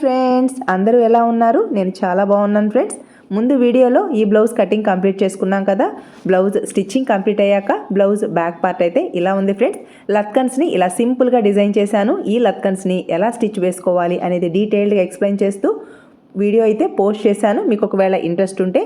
Friends, అందరూ ఎలా ఉన్నారు? నేను చాలా బాగున్నాను ఫ్రెండ్స్. ముందు వీడియోలో ఈ బ్లౌజ్ కటింగ్ కంప్లీట్ చేసుకున్నాం కదా. బ్లౌజ్ స్టిచ్చింగ్ కంప్లీట్ అయ్యాక బ్లౌజ్ బ్యాక్ పార్ట్ అయితే ఇలా ఉంది ఫ్రెండ్స్. లత్కన్స్ని ఇలా సింపుల్గా డిజైన్ చేశాను. ఈ లత్కన్స్ని ఎలా స్టిచ్ వేసుకోవాలి అనేది డీటెయిల్డ్గా ఎక్స్ప్లెయిన్ చేస్తూ వీడియో అయితే పోస్ట్ చేశాను. మీకు ఒకవేళ ఇంట్రెస్ట్ ఉంటే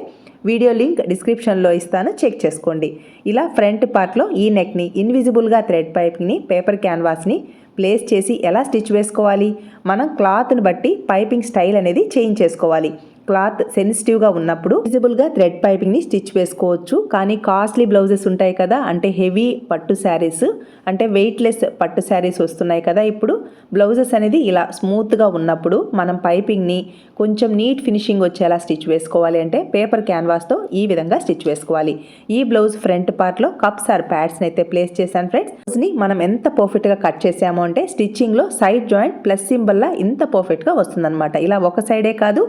వీడియో లింక్ డిస్క్రిప్షన్లో ఇస్తాను, చెక్ చేసుకోండి. ఇలా ఫ్రంట్ పార్ట్లో ఈ నెక్ని ఇన్విజిబుల్గా థ్రెడ్ పైపింగ్ని పేపర్ క్యాన్వాస్ని ప్లేస్ చేసి ఎలా స్టిచ్ వేసుకోవాలి, మనం క్లాత్ని బట్టి పైపింగ్ స్టైల్ అనేది చేంజ్ చేసుకోవాలి. క్లాత్ సెన్సిటివ్గా ఉన్నప్పుడు విజిబుల్గా థ్రెడ్ పైపింగ్ని స్టిచ్ వేసుకోవచ్చు. కానీ కాస్ట్లీ బ్లౌజెస్ ఉంటాయి కదా, అంటే హెవీ పట్టు శారీస్, అంటే వెయిట్లెస్ పట్టు శారీస్ వస్తున్నాయి కదా ఇప్పుడు. బ్లౌజెస్ అనేది ఇలా స్మూత్గా ఉన్నప్పుడు మనం పైపింగ్ని కొంచెం నీట్ ఫినిషింగ్ వచ్చేలా స్టిచ్ వేసుకోవాలి అంటే పేపర్ క్యాన్వాస్తో ఈ విధంగా స్టిచ్ వేసుకోవాలి. ఈ బ్లౌజ్ ఫ్రంట్ పార్ట్లో కప్స్ ఆర్ ప్యాడ్స్ని అయితే ప్లేస్ చేశాను ఫ్రెండ్స్. బ్లౌజ్ని మనం ఎంత పర్ఫెక్ట్గా కట్ చేసామో అంటే స్టిచ్చింగ్లో సైడ్ జాయింట్ ప్లస్ సింబల్లా ఇంత పర్ఫెక్ట్గా వస్తుందన్నమాట. ఇలా ఒక సైడే కాదు,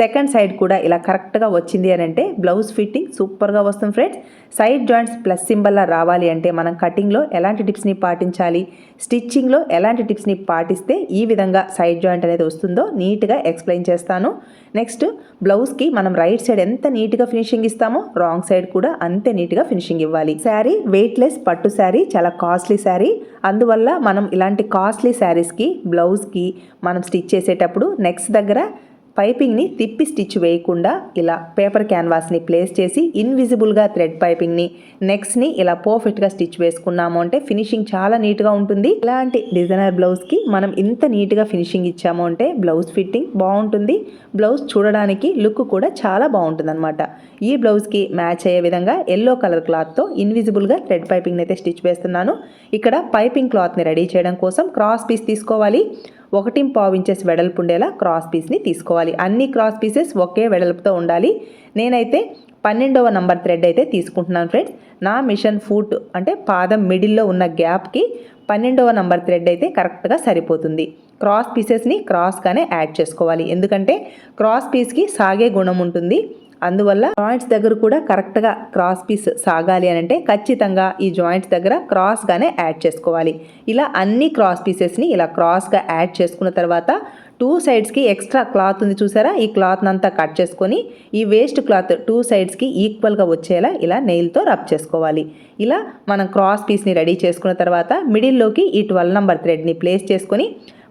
సెకండ్ సైడ్ కూడా ఇలా కరెక్ట్గా వచ్చింది అని అంటే బ్లౌజ్ ఫిట్టింగ్ సూపర్గా వస్తుంది ఫ్రెండ్స్. సైడ్ జాయింట్స్ ప్లస్ సింబల్లా రావాలి అంటే మనం కటింగ్లో ఎలాంటి టిప్స్ని పాటించాలి, స్టిచ్చింగ్లో ఎలాంటి టిప్స్ని పాటిస్తే ఈ విధంగా సైడ్ జాయింట్ అనేది వస్తుందో నీట్గా ఎక్స్ప్లెయిన్ చేస్తాను. నెక్స్ట్, బ్లౌజ్కి మనం రైట్ సైడ్ ఎంత నీట్గా ఫినిషింగ్ ఇస్తామో రాంగ్ సైడ్ కూడా అంతే నీట్గా ఫినిషింగ్ ఇవ్వాలి. శారీ వెయిట్లెస్ పట్టు శారీ, చాలా కాస్ట్లీ శారీ. అందువల్ల మనం ఇలాంటి కాస్ట్లీ శారీస్కి బ్లౌజ్కి మనం స్టిచ్ చేసేటప్పుడు నెక్స్ట్ దగ్గర పైపింగ్ని తిప్పి స్టిచ్ వేయకుండా ఇలా పేపర్ క్యాన్వాస్ని ప్లేస్ చేసి ఇన్విజిబుల్గా థ్రెడ్ పైపింగ్ని నెక్స్ట్ని ఇలా పర్ఫెక్ట్గా స్టిచ్ వేసుకున్నాము అంటే ఫినిషింగ్ చాలా నీట్గా ఉంటుంది. ఇలాంటి డిజైనర్ బ్లౌజ్కి మనం ఇంత నీట్గా ఫినిషింగ్ ఇచ్చాము అంటే బ్లౌజ్ ఫిట్టింగ్ బాగుంటుంది, బ్లౌజ్ చూడడానికి లుక్ కూడా చాలా బాగుంటుంది అనమాట. ఈ బ్లౌజ్కి మ్యాచ్ అయ్యే విధంగా ఎల్లో కలర్ క్లాత్తో ఇన్విజిబుల్గా థ్రెడ్ పైపింగ్ని అయితే స్టిచ్ వేస్తున్నాను. ఇక్కడ పైపింగ్ క్లాత్ని రెడీ చేయడం కోసం క్రాస్ పీస్ తీసుకోవాలి. 1.5 ఇంచెస్ వెడల్పు ఉండేలా క్రాస్ పీస్ని తీసుకోవాలి. అన్ని క్రాస్ పీసెస్ ఒకే వెడల్పుతో ఉండాలి. నేనైతే 12వ నంబర్ థ్రెడ్ అయితే తీసుకుంటున్నాను ఫ్రెండ్స్. నా మిషన్ ఫూట్ అంటే పాదం మిడిల్లో ఉన్న గ్యాప్కి 12వ నంబర్ థ్రెడ్ అయితే కరెక్ట్గా సరిపోతుంది. క్రాస్ పీసెస్ని క్రాస్గానే యాడ్ చేసుకోవాలి, ఎందుకంటే క్రాస్ పీస్కి సాగే గుణం ఉంటుంది. అందువల్ల జాయింట్స్ దగ్గర కూడా కరెక్ట్గా క్రాస్ పీస్ సాగాలి అని అంటే ఖచ్చితంగా ఈ జాయింట్స్ దగ్గర క్రాస్గానే యాడ్ చేసుకోవాలి. ఇలా అన్ని క్రాస్ పీసెస్ని ఇలా క్రాస్గా యాడ్ చేసుకున్న తర్వాత 2 సైడ్స్కి ఎక్స్ట్రా క్లాత్ ఉంది చూసారా, ఈ క్లాత్ని అంతా కట్ చేసుకొని ఈ వేస్ట్ క్లాత్ 2 సైడ్స్కి ఈక్వల్గా వచ్చేలా ఇలా నెయిల్తో రబ్ చేసుకోవాలి. ఇలా మనం క్రాస్ పీస్ని రెడీ చేసుకున్న తర్వాత మిడిల్లోకి ఈ 12 నంబర్ థ్రెడ్ని ప్లేస్ చేసుకొని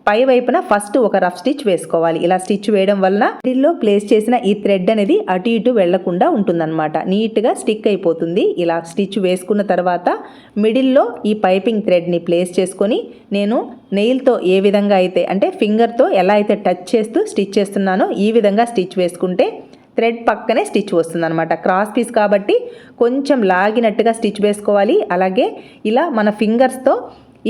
పై వైపున ఫస్ట్ ఒక రఫ్ స్టిచ్ వేసుకోవాలి. ఇలా స్టిచ్ వేయడం వలన మిడిల్లో ప్లేస్ చేసిన ఈ థ్రెడ్ అనేది అటు ఇటు వెళ్లకుండా ఉంటుందన్నమాట, నీట్గా స్టిక్ అయిపోతుంది. ఇలా స్టిచ్ వేసుకున్న తర్వాత మిడిల్లో ఈ పైపింగ్ థ్రెడ్ని ప్లేస్ చేసుకొని నేను నెయిల్తో ఏ విధంగా అయితే అంటే ఫింగర్తో ఎలా అయితే టచ్ చేస్తూ స్టిచ్ చేస్తున్నానో ఈ విధంగా స్టిచ్ వేసుకుంటే థ్రెడ్ పక్కనే స్టిచ్ వస్తుంది అనమాట. క్రాస్ పీస్ కాబట్టి కొంచెం లాగినట్టుగా స్టిచ్ వేసుకోవాలి. అలాగే ఇలా మన ఫింగర్స్తో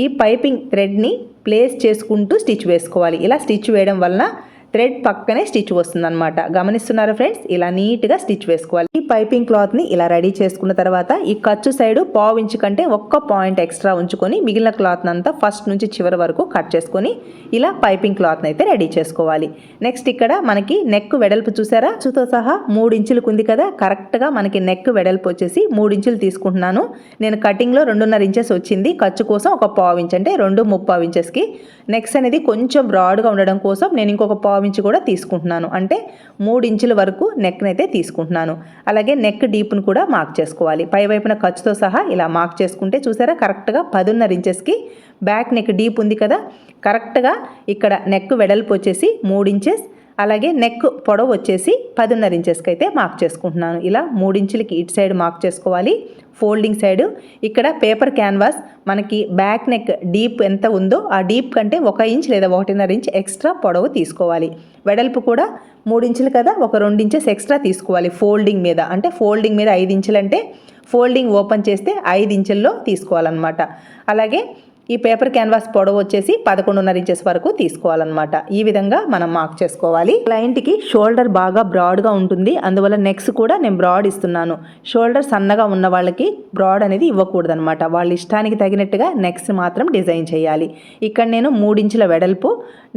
ఈ పైపింగ్ థ్రెడ్ని ప్లేస్ చేసుకుంటూ స్టిచ్ వేసుకోవాలి. ఇలా స్టిచ్ వేయడం వలన థ్రెడ్ పక్కనే స్టిచ్ వస్తుందన్నమాట. గమనిస్తున్నారా ఫ్రెండ్స్? ఇలా నీట్గా స్టిచ్ వేసుకోవాలి. ఈ పైపింగ్ క్లాత్ని ఇలా రెడీ చేసుకున్న తర్వాత ఈ ఖర్చు సైడ్ 1/4 ఇంచు కంటే 1 పాయింట్ ఎక్స్ట్రా ఉంచుకొని మిగిలిన క్లాత్ని అంతా ఫస్ట్ నుంచి చివరి వరకు కట్ చేసుకొని ఇలా పైపింగ్ క్లాత్ని అయితే రెడీ చేసుకోవాలి. నెక్స్ట్, ఇక్కడ మనకి నెక్ వెడల్పు చూసారా, ఖర్చుతో సహా 3 ఇంచులకు ఉంది కదా. కరెక్ట్గా మనకి నెక్ వెడల్పు వచ్చేసి 3 ఇంచులు తీసుకుంటున్నాను. నేను కటింగ్లో 2.5 ఇంచెస్ వచ్చింది, ఖర్చు కోసం 1/4 ఇంచ్ అంటే 2.75 ఇంచెస్కి. నెక్స్ అనేది కొంచెం బ్రాడ్గా ఉండడం కోసం నేను ఇంకొక 1/4 ఇంచు కూడా తీసుకుంటున్నాను, అంటే 3 ఇంచుల వరకు నెక్ని అయితే తీసుకుంటున్నాను. అలాగే నెక్ డీప్ను కూడా మార్క్ చేసుకోవాలి. పై వైపున ఖర్చుతో సహా ఇలా మార్క్ చేసుకుంటే చూసారా కరెక్ట్గా 10.5 ఇంచెస్కి బ్యాక్ నెక్ డీప్ ఉంది కదా. కరెక్ట్గా ఇక్కడ నెక్ వెడల్పు వచ్చేసి 3 ఇంచెస్, అలాగే నెక్ పొడవు వచ్చేసి 10.5 ఇంచెస్కి అయితే మార్క్ చేసుకుంటున్నాను. ఇలా 3 ఇంచులకి ఇటు సైడ్ మార్క్ చేసుకోవాలి. ఫోల్డింగ్ సైడ్ ఇక్కడ పేపర్ క్యాన్వాస్ మనకి బ్యాక్ నెక్ డీప్ ఎంత ఉందో ఆ డీప్ కంటే 1 ఇంచ్ లేదా 1.5 ఇంచ్ ఎక్స్ట్రా పొడవు తీసుకోవాలి. వెడల్పు కూడా 3 ఇంచులు కదా, ఒక 2 ఇంచెస్ ఎక్స్ట్రా తీసుకోవాలి ఫోల్డింగ్ మీద. అంటే ఫోల్డింగ్ మీద 5 ఇంచులు అంటే ఫోల్డింగ్ ఓపెన్ చేస్తే 5 ఇంచుల్లో తీసుకోవాలన్నమాట. అలాగే ఈ పేపర్ క్యాన్వాస్ పొడవు వచ్చేసి 11.5 ఇంచెస్ వరకు తీసుకోవాలన్నమాట. ఈ విధంగా మనం మార్క్ చేసుకోవాలి. క్లయింట్కి షోల్డర్ బాగా బ్రాడ్గా ఉంటుంది, అందువల్ల నెక్స్ కూడా నేను బ్రాడ్ ఇస్తున్నాను. షోల్డర్ సన్నగా ఉన్న వాళ్ళకి బ్రాడ్ అనేది ఇవ్వకూడదనమాట. వాళ్ళ ఇష్టానికి తగినట్టుగా నెక్స్ మాత్రం డిజైన్ చేయాలి. ఇక్కడ నేను 3 ఇంచుల వెడల్పు,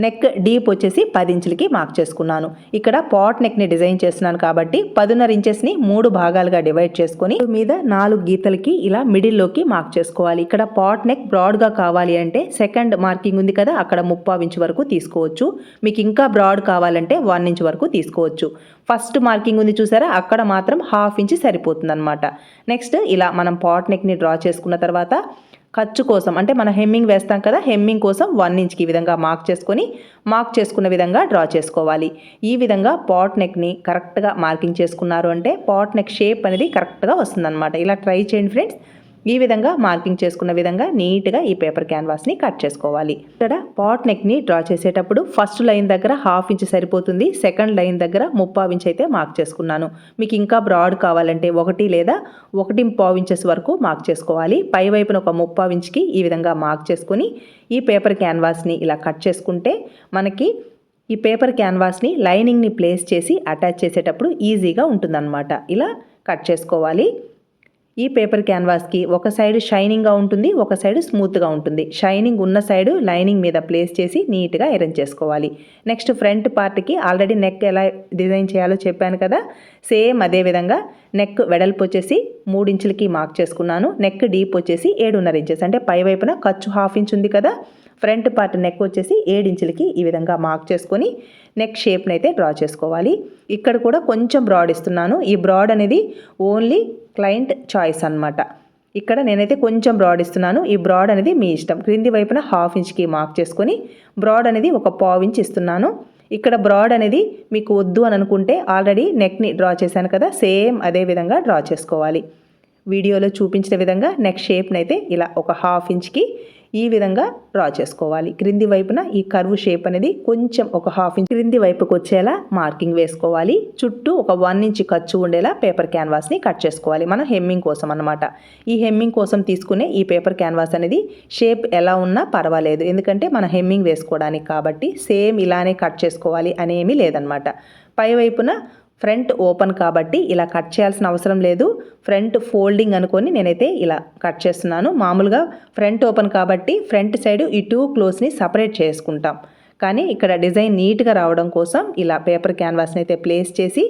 నెక్ డీప్ వచ్చేసి 10 ఇంచులకి మార్క్ చేసుకున్నాను. ఇక్కడ పాట్ నెక్ని డిజైన్ చేస్తున్నాను కాబట్టి 10.5 ఇంచెస్ని 3 భాగాలుగా డివైడ్ చేసుకొని మీద 4 గీతలకి ఇలా మిడిల్లోకి మార్క్ చేసుకోవాలి. ఇక్కడ పాట్ నెక్ బ్రాడ్గా కావాలి అంటే సెకండ్ మార్కింగ్ ఉంది కదా, అక్కడ 3/4 ఇంచ్ వరకు తీసుకోవచ్చు. మీకు ఇంకా బ్రాడ్ కావాలంటే 1 ఇంచ్ వరకు తీసుకోవచ్చు. ఫస్ట్ మార్కింగ్ ఉంది చూసారా, అక్కడ మాత్రం 1/2 ఇంచ్ సరిపోతుంది అనమాట. నెక్స్ట్ ఇలా మనం పాట్ నెక్ని డ్రా చేసుకున్న తర్వాత ఖర్చు కోసం అంటే మనం హెమ్మింగ్ వేస్తాం కదా, హెమ్మింగ్ కోసం 1 ఇంచ్కి ఈ విధంగా మార్క్ చేసుకున్న విధంగా డ్రా చేసుకోవాలి. ఈ విధంగా పాట్ నెక్ని కరెక్ట్గా మార్కింగ్ చేసుకున్నారు అంటే పాట్ నెక్ షేప్ అనేది కరెక్ట్గా వస్తుందన్నమాట. ఇలా ట్రై చేయండి ఫ్రెండ్స్. ఈ విధంగా మార్కింగ్ చేసుకున్న విధంగా నీట్గా ఈ పేపర్ క్యాన్వాస్ని కట్ చేసుకోవాలి. ఇక్కడ పాట్ నెక్ని డ్రా చేసేటప్పుడు ఫస్ట్ లైన్ దగ్గర 1/2 ఇంచ్ సరిపోతుంది. సెకండ్ లైన్ దగ్గర 3/4 ఇంచ్ అయితే మార్క్ చేసుకున్నాను. మీకు ఇంకా బ్రాడ్ కావాలంటే 1 లేదా 1.5 ఇంచెస్ వరకు మార్క్ చేసుకోవాలి. పై వైపున ఒక 3/4 ఇంచ్కి ఈ విధంగా మార్క్ చేసుకొని ఈ పేపర్ క్యాన్వాస్ని ఇలా కట్ చేసుకుంటే మనకి ఈ పేపర్ క్యాన్వాస్ని లైనింగ్ని ప్లేస్ చేసి అటాచ్ చేసేటప్పుడు ఈజీగా ఉంటుందన్నమాట. ఇలా కట్ చేసుకోవాలి. ఈ పేపర్ క్యాన్వాస్కి ఒక సైడ్ షైనింగ్గా ఉంటుంది, ఒక సైడ్ స్మూత్గా ఉంటుంది. షైనింగ్ ఉన్న సైడ్ లైనింగ్ మీద ప్లేస్ చేసి నీట్గా ఐరన్ చేసుకోవాలి. నెక్స్ట్ ఫ్రంట్ పార్ట్కి ఆల్రెడీ నెక్ ఎలా డిజైన్ చేయాలో చెప్పాను కదా, సేమ్ అదే విధంగా నెక్ వెడల్పు వచ్చేసి 3 ఇంచులకి మార్క్ చేసుకున్నాను. నెక్ డీప్ వచ్చేసి 7.5 ఇంచెస్, అంటే పై వైపున ఖర్చు 1/2 ఇంచ్ ఉంది కదా, ఫ్రంట్ పార్ట్ నెక్ వచ్చేసి 7 ఇంచులకి ఈ విధంగా మార్క్ చేసుకొని నెక్ షేప్ని అయితే డ్రా చేసుకోవాలి. ఇక్కడ కూడా కొంచెం బ్రాడ్ ఇస్తున్నాను. ఈ బ్రాడ్ అనేది ఓన్లీ క్లయింట్ చాయిస్ అన్నమాట. ఇక్కడ నేనైతే కొంచెం బ్రాడ్ ఇస్తున్నాను. ఈ బ్రాడ్ అనేది మీ ఇష్టం. క్రింది వైపున 1/2 ఇంచ్కి మార్క్ చేసుకొని బ్రాడ్ అనేది ఒక 1/4 ఇంచ్ ఇస్తున్నాను. ఇక్కడ బ్రాడ్ అనేది మీకు వద్దు అని అనుకుంటే ఆల్రెడీ నెక్ని డ్రా చేశాను కదా, సేమ్ అదే విధంగా డ్రా చేసుకోవాలి. వీడియోలో చూపించిన విధంగా నెక్ షేప్ని అయితే ఇలా ఒక 1/2 ఇంచ్కి ఈ విధంగా డ్రా చేసుకోవాలి. క్రింది వైపున ఈ కర్వ్ షేప్ అనేది కొంచెం ఒక 1/2 ఇంచ్ క్రింది వైపుకి వచ్చేలా మార్కింగ్ వేసుకోవాలి. చుట్టూ ఒక 1 ఇంచ్ ఖర్చు ఉండేలా పేపర్ క్యాన్వాస్ని కట్ చేసుకోవాలి. మనం హెమ్మింగ్ కోసం అన్నమాట. ఈ హెమ్మింగ్ కోసం తీసుకునే ఈ పేపర్ క్యాన్వాస్ అనేది షేప్ ఎలా ఉన్నా పర్వాలేదు, ఎందుకంటే మనం హెమ్మింగ్ వేసుకోవడానికి కాబట్టి సేమ్ ఇలానే కట్ చేసుకోవాలి అనేమీ లేదనమాట. పై వైపున ఫ్రంట్ ఓపెన్ కాబట్టి ఇలా కట్ చేయాల్సిన అవసరం లేదు. ఫ్రంట్ ఫోల్డింగ్ అనుకొని నేనైతే ఇలా కట్ చేస్తున్నాను. మామూలుగా ఫ్రంట్ ఓపెన్ కాబట్టి ఫ్రంట్ సైడ్ ఈ 2 క్లోజ్ని సపరేట్ చేసుకుంటాం. కానీ ఇక్కడ డిజైన్ నీట్గా రావడం కోసం ఇలా పేపర్ క్యాన్వాస్ని అయితే ప్లేస్ చేసి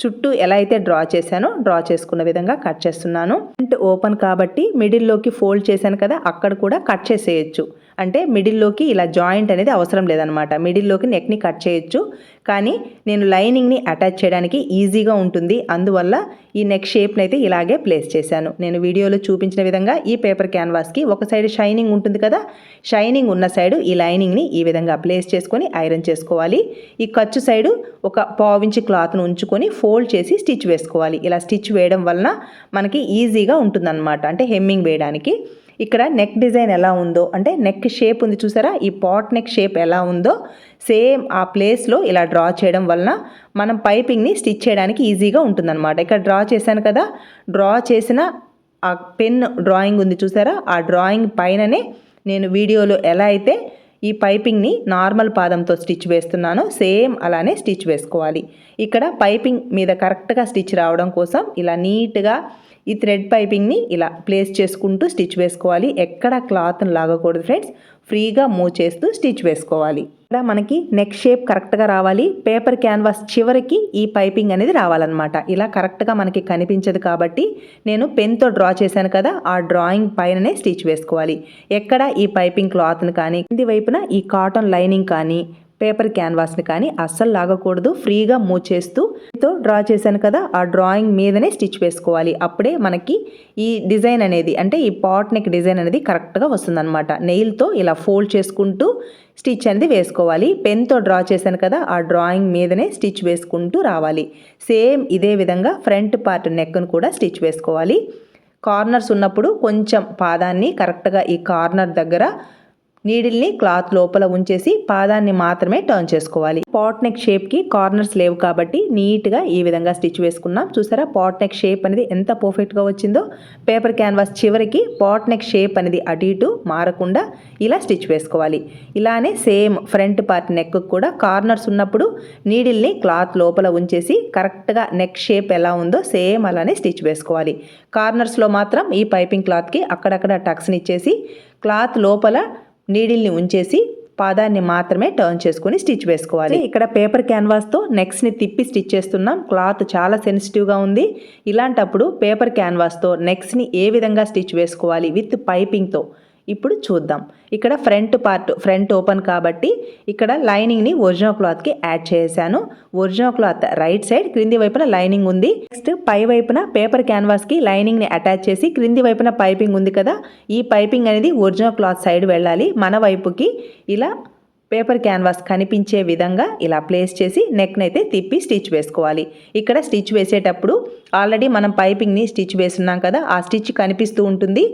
చుట్టూ ఎలా అయితే డ్రా చేశానో డ్రా చేసుకున్న విధంగా కట్ చేస్తున్నాను. ఫ్రంట్ ఓపెన్ కాబట్టి మిడిల్లోకి ఫోల్డ్ చేశాను కదా, అక్కడ కూడా కట్ చేసేయచ్చు. అంటే మిడిల్లోకి ఇలా జాయింట్ అనేది అవసరం లేదనమాట. మిడిల్లోకి నెక్ని కట్ చేయొచ్చు, కానీ నేను లైనింగ్ని అటాచ్ చేయడానికి ఈజీగా ఉంటుంది. అందువల్ల ఈ నెక్ షేప్ని అయితే ఇలాగే ప్లేస్ చేశాను. నేను వీడియోలో చూపించిన విధంగా ఈ పేపర్ క్యాన్వాస్కి ఒక సైడ్ షైనింగ్ ఉంటుంది కదా, షైనింగ్ ఉన్న సైడు ఈ లైనింగ్ని ఈ విధంగా ప్లేస్ చేసుకొని ఐరన్ చేసుకోవాలి. ఈ ఖర్చు సైడు ఒక 1/4 ఇంచ్ క్లాత్ను ఉంచుకొని ఫోల్డ్ చేసి స్టిచ్ వేసుకోవాలి. ఇలా స్టిచ్ వేయడం వలన మనకి ఈజీగా ఉంటుందన్నమాట, అంటే హెమ్మింగ్ వేయడానికి. ఇక్కడ నెక్ డిజైన్ ఎలా ఉందో, అంటే నెక్ షేప్ ఉంది చూసారా, ఈ పాట్ నెక్ షేప్ ఎలా ఉందో సేమ్ ఆ ప్లేస్లో ఇలా డ్రా చేయడం వలన మనం పైపింగ్ని స్టిచ్ చేయడానికి ఈజీగా ఉంటుందన్నమాట. ఇక్కడ డ్రా చేశాను కదా, డ్రా చేసిన ఆ పెన్ డ్రాయింగ్ ఉంది చూసారా, ఆ డ్రాయింగ్ పైననే నేను వీడియోలో ఎలా అయితే ఈ పైపింగ్ని నార్మల్ పాదంతో స్టిచ్ వేస్తున్నానో సేమ్ అలానే స్టిచ్ వేసుకోవాలి. ఇక్కడ పైపింగ్ మీద కరెక్ట్గా స్టిచ్ రావడం కోసం ఇలా నీట్గా ఈ థ్రెడ్ పైపింగ్ని ఇలా ప్లేస్ చేసుకుంటూ స్టిచ్ వేసుకోవాలి. ఎక్కడ క్లాత్ని లాగకూడదు ఫ్రెండ్స్, ఫ్రీగా మూవ్ చేస్తూ స్టిచ్ వేసుకోవాలి. ఇక్కడ మనకి నెక్ షేప్ కరెక్ట్గా రావాలి. పేపర్ క్యాన్వాస్ చివరికి ఈ పైపింగ్ అనేది రావాలన్నమాట. ఇలా కరెక్ట్గా మనకి కనిపించదు కాబట్టి నేను పెన్తో డ్రా చేశాను కదా, ఆ డ్రాయింగ్ పైననే స్టిచ్ వేసుకోవాలి. ఎక్కడ ఈ పైపింగ్ క్లాత్ని కానీ కింది వైపున ఈ కాటన్ లైనింగ్ కానీ పేపర్ క్యాన్వాస్ని కానీ అస్సలు లాగకూడదు. ఫ్రీగా మూవ్ చేస్తూ డ్రా చేశాను కదా, ఆ డ్రాయింగ్ మీదనే స్టిచ్ వేసుకోవాలి. అప్పుడే మనకి ఈ డిజైన్ అనేది, అంటే ఈ పాట్ నెక్ డిజైన్ అనేది కరెక్ట్గా వస్తుందన్నమాట. నెయిల్తో ఇలా ఫోల్డ్ చేసుకుంటూ స్టిచ్ అనేది వేసుకోవాలి. పెన్తో డ్రా చేశాను కదా, ఆ డ్రాయింగ్ మీదనే స్టిచ్ వేసుకుంటూ రావాలి. సేమ్ ఇదే విధంగా ఫ్రంట్ పార్ట్ నెక్ను కూడా స్టిచ్ వేసుకోవాలి. కార్నర్స్ ఉన్నప్పుడు కొంచెం పాదాన్ని కరెక్ట్గా ఈ కార్నర్ దగ్గర నీడిల్ని క్లాత్ లోపల ఉంచేసి పాదాన్ని మాత్రమే టర్న్ చేసుకోవాలి. పాట్ నెక్ షేప్కి కార్నర్స్ లేవు కాబట్టి నీట్గా ఈ విధంగా స్టిచ్ వేసుకున్నాం. చూసారా పాట్ నెక్ షేప్ అనేది ఎంత పర్ఫెక్ట్గా వచ్చిందో. పేపర్ క్యాన్వాస్ చివరికి పాట్ నెక్ షేప్ అనేది అటు ఇటు మారకుండా ఇలా స్టిచ్ వేసుకోవాలి. ఇలానే సేమ్ ఫ్రంట్ పార్ట్ నెక్ కూడా కార్నర్స్ ఉన్నప్పుడు నీడిల్ని క్లాత్ లోపల ఉంచేసి కరెక్ట్గా నెక్ షేప్ ఎలా ఉందో సేమ్ అలానే స్టిచ్ వేసుకోవాలి. కార్నర్స్లో మాత్రం ఈ పైపింగ్ క్లాత్కి అక్కడక్కడ టక్స్ని ఇచ్చేసి క్లాత్ లోపల నీడిల్ని ఉంచేసి పాదాన్ని మాత్రమే టర్న్ చేసుకొని స్టిచ్ వేసుకోవాలి. ఇక్కడ పేపర్ క్యాన్వాస్తో నెక్స్ని తిప్పి స్టిచ్ చేస్తున్నాం. క్లాత్ చాలా సెన్సిటివ్గా ఉంది. ఇలాంటప్పుడు పేపర్ క్యాన్వాస్తో నెక్స్ని ఏ విధంగా స్టిచ్ వేసుకోవాలి విత్ పైపింగ్తో ఇప్పుడు చూద్దాం. ఇక్కడ ఫ్రంట్ ఓపెన్ కాబట్టి ఇక్కడ లైనింగ్ని ఒరిజినల్ క్లాత్కి యాడ్ చేశాను. ఒరిజినల్ క్లాత్ రైట్ సైడ్, క్రింది వైపున లైనింగ్ ఉంది. నెక్స్ట్ పై వైపున పేపర్ క్యాన్వాస్కి లైనింగ్ని అటాచ్ చేసి క్రింది వైపున పైపింగ్ ఉంది కదా, ఈ పైపింగ్ అనేది ఒరిజినల్ క్లాత్ సైడ్ వెళ్ళాలి. మన వైపుకి ఇలా పేపర్ క్యాన్వాస్ కనిపించే విధంగా ఇలా ప్లేస్ చేసి నెక్ని అయితే తిప్పి స్టిచ్ వేసుకోవాలి. ఇక్కడ స్టిచ్ వేసేటప్పుడు ఆల్రెడీ మనం పైపింగ్ని స్టిచ్ వేస్తున్నాం కదా, ఆ స్టిచ్ కనిపిస్తూ ఉంటుంది.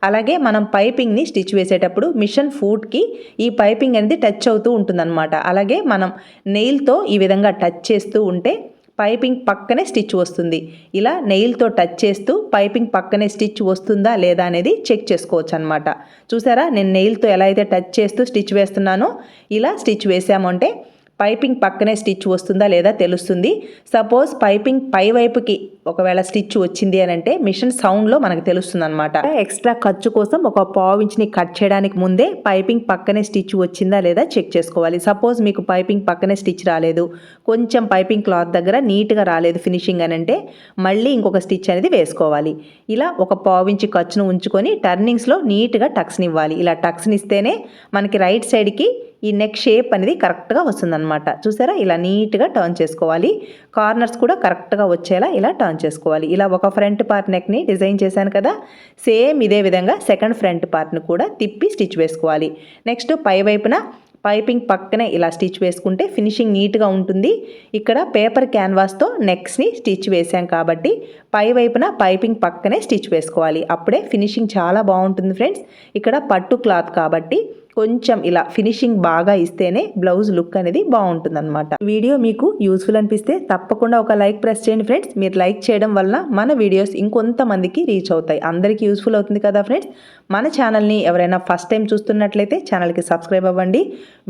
అలాగే మనం పైపింగ్ని స్టిచ్ వేసేటప్పుడు మిషన్ ఫూట్కి ఈ పైపింగ్ అనేది టచ్ అవుతూ ఉంటుందన్నమాట. అలాగే మనం నెయిల్తో ఈ విధంగా టచ్ చేస్తూ ఉంటే పైపింగ్ పక్కనే స్టిచ్ వస్తుంది. ఇలా నెయిల్తో టచ్ చేస్తూ పైపింగ్ పక్కనే స్టిచ్ వస్తుందా లేదా అనేది చెక్ చేసుకోవచ్చు అనమాట. చూసారా, నేను నెయిల్తో ఎలా అయితే టచ్ చేస్తూ స్టిచ్ వేస్తున్నానో ఇలా స్టిచ్ వేసామంటే పైపింగ్ పక్కనే స్టిచ్ వస్తుందా లేదా తెలుస్తుంది. సపోజ్ పైపింగ్ పై వైపుకి ఒకవేళ స్టిచ్ వచ్చింది అని అంటే మిషన్ సౌండ్లో మనకు తెలుస్తుంది అనమాట. ఎక్స్ట్రా ఖర్చు కోసం ఒక పావు ఇంచ్ని కట్ చేయడానికి ముందే పైపింగ్ పక్కనే స్టిచ్ వచ్చిందా లేదా చెక్ చేసుకోవాలి. సపోజ్ మీకు పైపింగ్ పక్కనే స్టిచ్ రాలేదు, కొంచెం పైపింగ్ క్లాత్ దగ్గర నీట్గా రాలేదు ఫినిషింగ్ అని అంటే మళ్ళీ ఇంకొక స్టిచ్ అనేది వేసుకోవాలి. ఇలా ఒక పావు ఇంచ్ ఖర్చును ఉంచుకొని టర్నింగ్స్లో నీట్గా టక్స్ని ఇవ్వాలి. ఇలా టక్స్ని ఇస్తేనే మనకి రైట్ సైడ్కి ఈ నెక్ షేప్ అనేది కరెక్ట్గా వస్తుందన్నమాట. చూసారా, ఇలా నీట్గా టర్న్ చేసుకోవాలి. కార్నర్స్ కూడా కరెక్ట్గా వచ్చేలా ఇలా టర్న్ చేసుకోవాలి. ఇలా ఒక ఫ్రంట్ పార్ట్ నెక్ని డిజైన్ చేశాను కదా, సేమ్ ఇదే విధంగా సెకండ్ ఫ్రంట్ పార్ట్ను కూడా తిప్పి స్టిచ్ వేసుకోవాలి. నెక్స్ట్ పై వైపున పైపింగ్ పక్కనే ఇలా స్టిచ్ వేసుకుంటే ఫినిషింగ్ నీట్గా ఉంటుంది. ఇక్కడ పేపర్ క్యాన్వాస్తో నెక్స్ని స్టిచ్ వేసాం కాబట్టి పై వైపున పైపింగ్ పక్కనే స్టిచ్ వేసుకోవాలి. అప్పుడే ఫినిషింగ్ చాలా బాగుంటుంది ఫ్రెండ్స్. ఇక్కడ పట్టు క్లాత్ కాబట్టి కొంచెం ఇలా ఫినిషింగ్ బాగా ఇస్తేనే బ్లౌజ్ లుక్ అనేది బాగుంటుందన్నమాట. వీడియో మీకు యూస్ఫుల్ అనిపిస్తే తప్పకుండా ఒక లైక్ ప్రెస్ చేయండి ఫ్రెండ్స్. మీరు లైక్ చేయడం వల్ల మన వీడియోస్ ఇంకొంతమందికి రీచ్ అవుతాయి, అందరికీ యూస్ఫుల్ అవుతుంది కదా ఫ్రెండ్స్. మన ఛానల్ని ఎవరైనా ఫస్ట్ టైం చూస్తున్నట్లయితే ఛానల్కి సబ్స్క్రైబ్ అవ్వండి.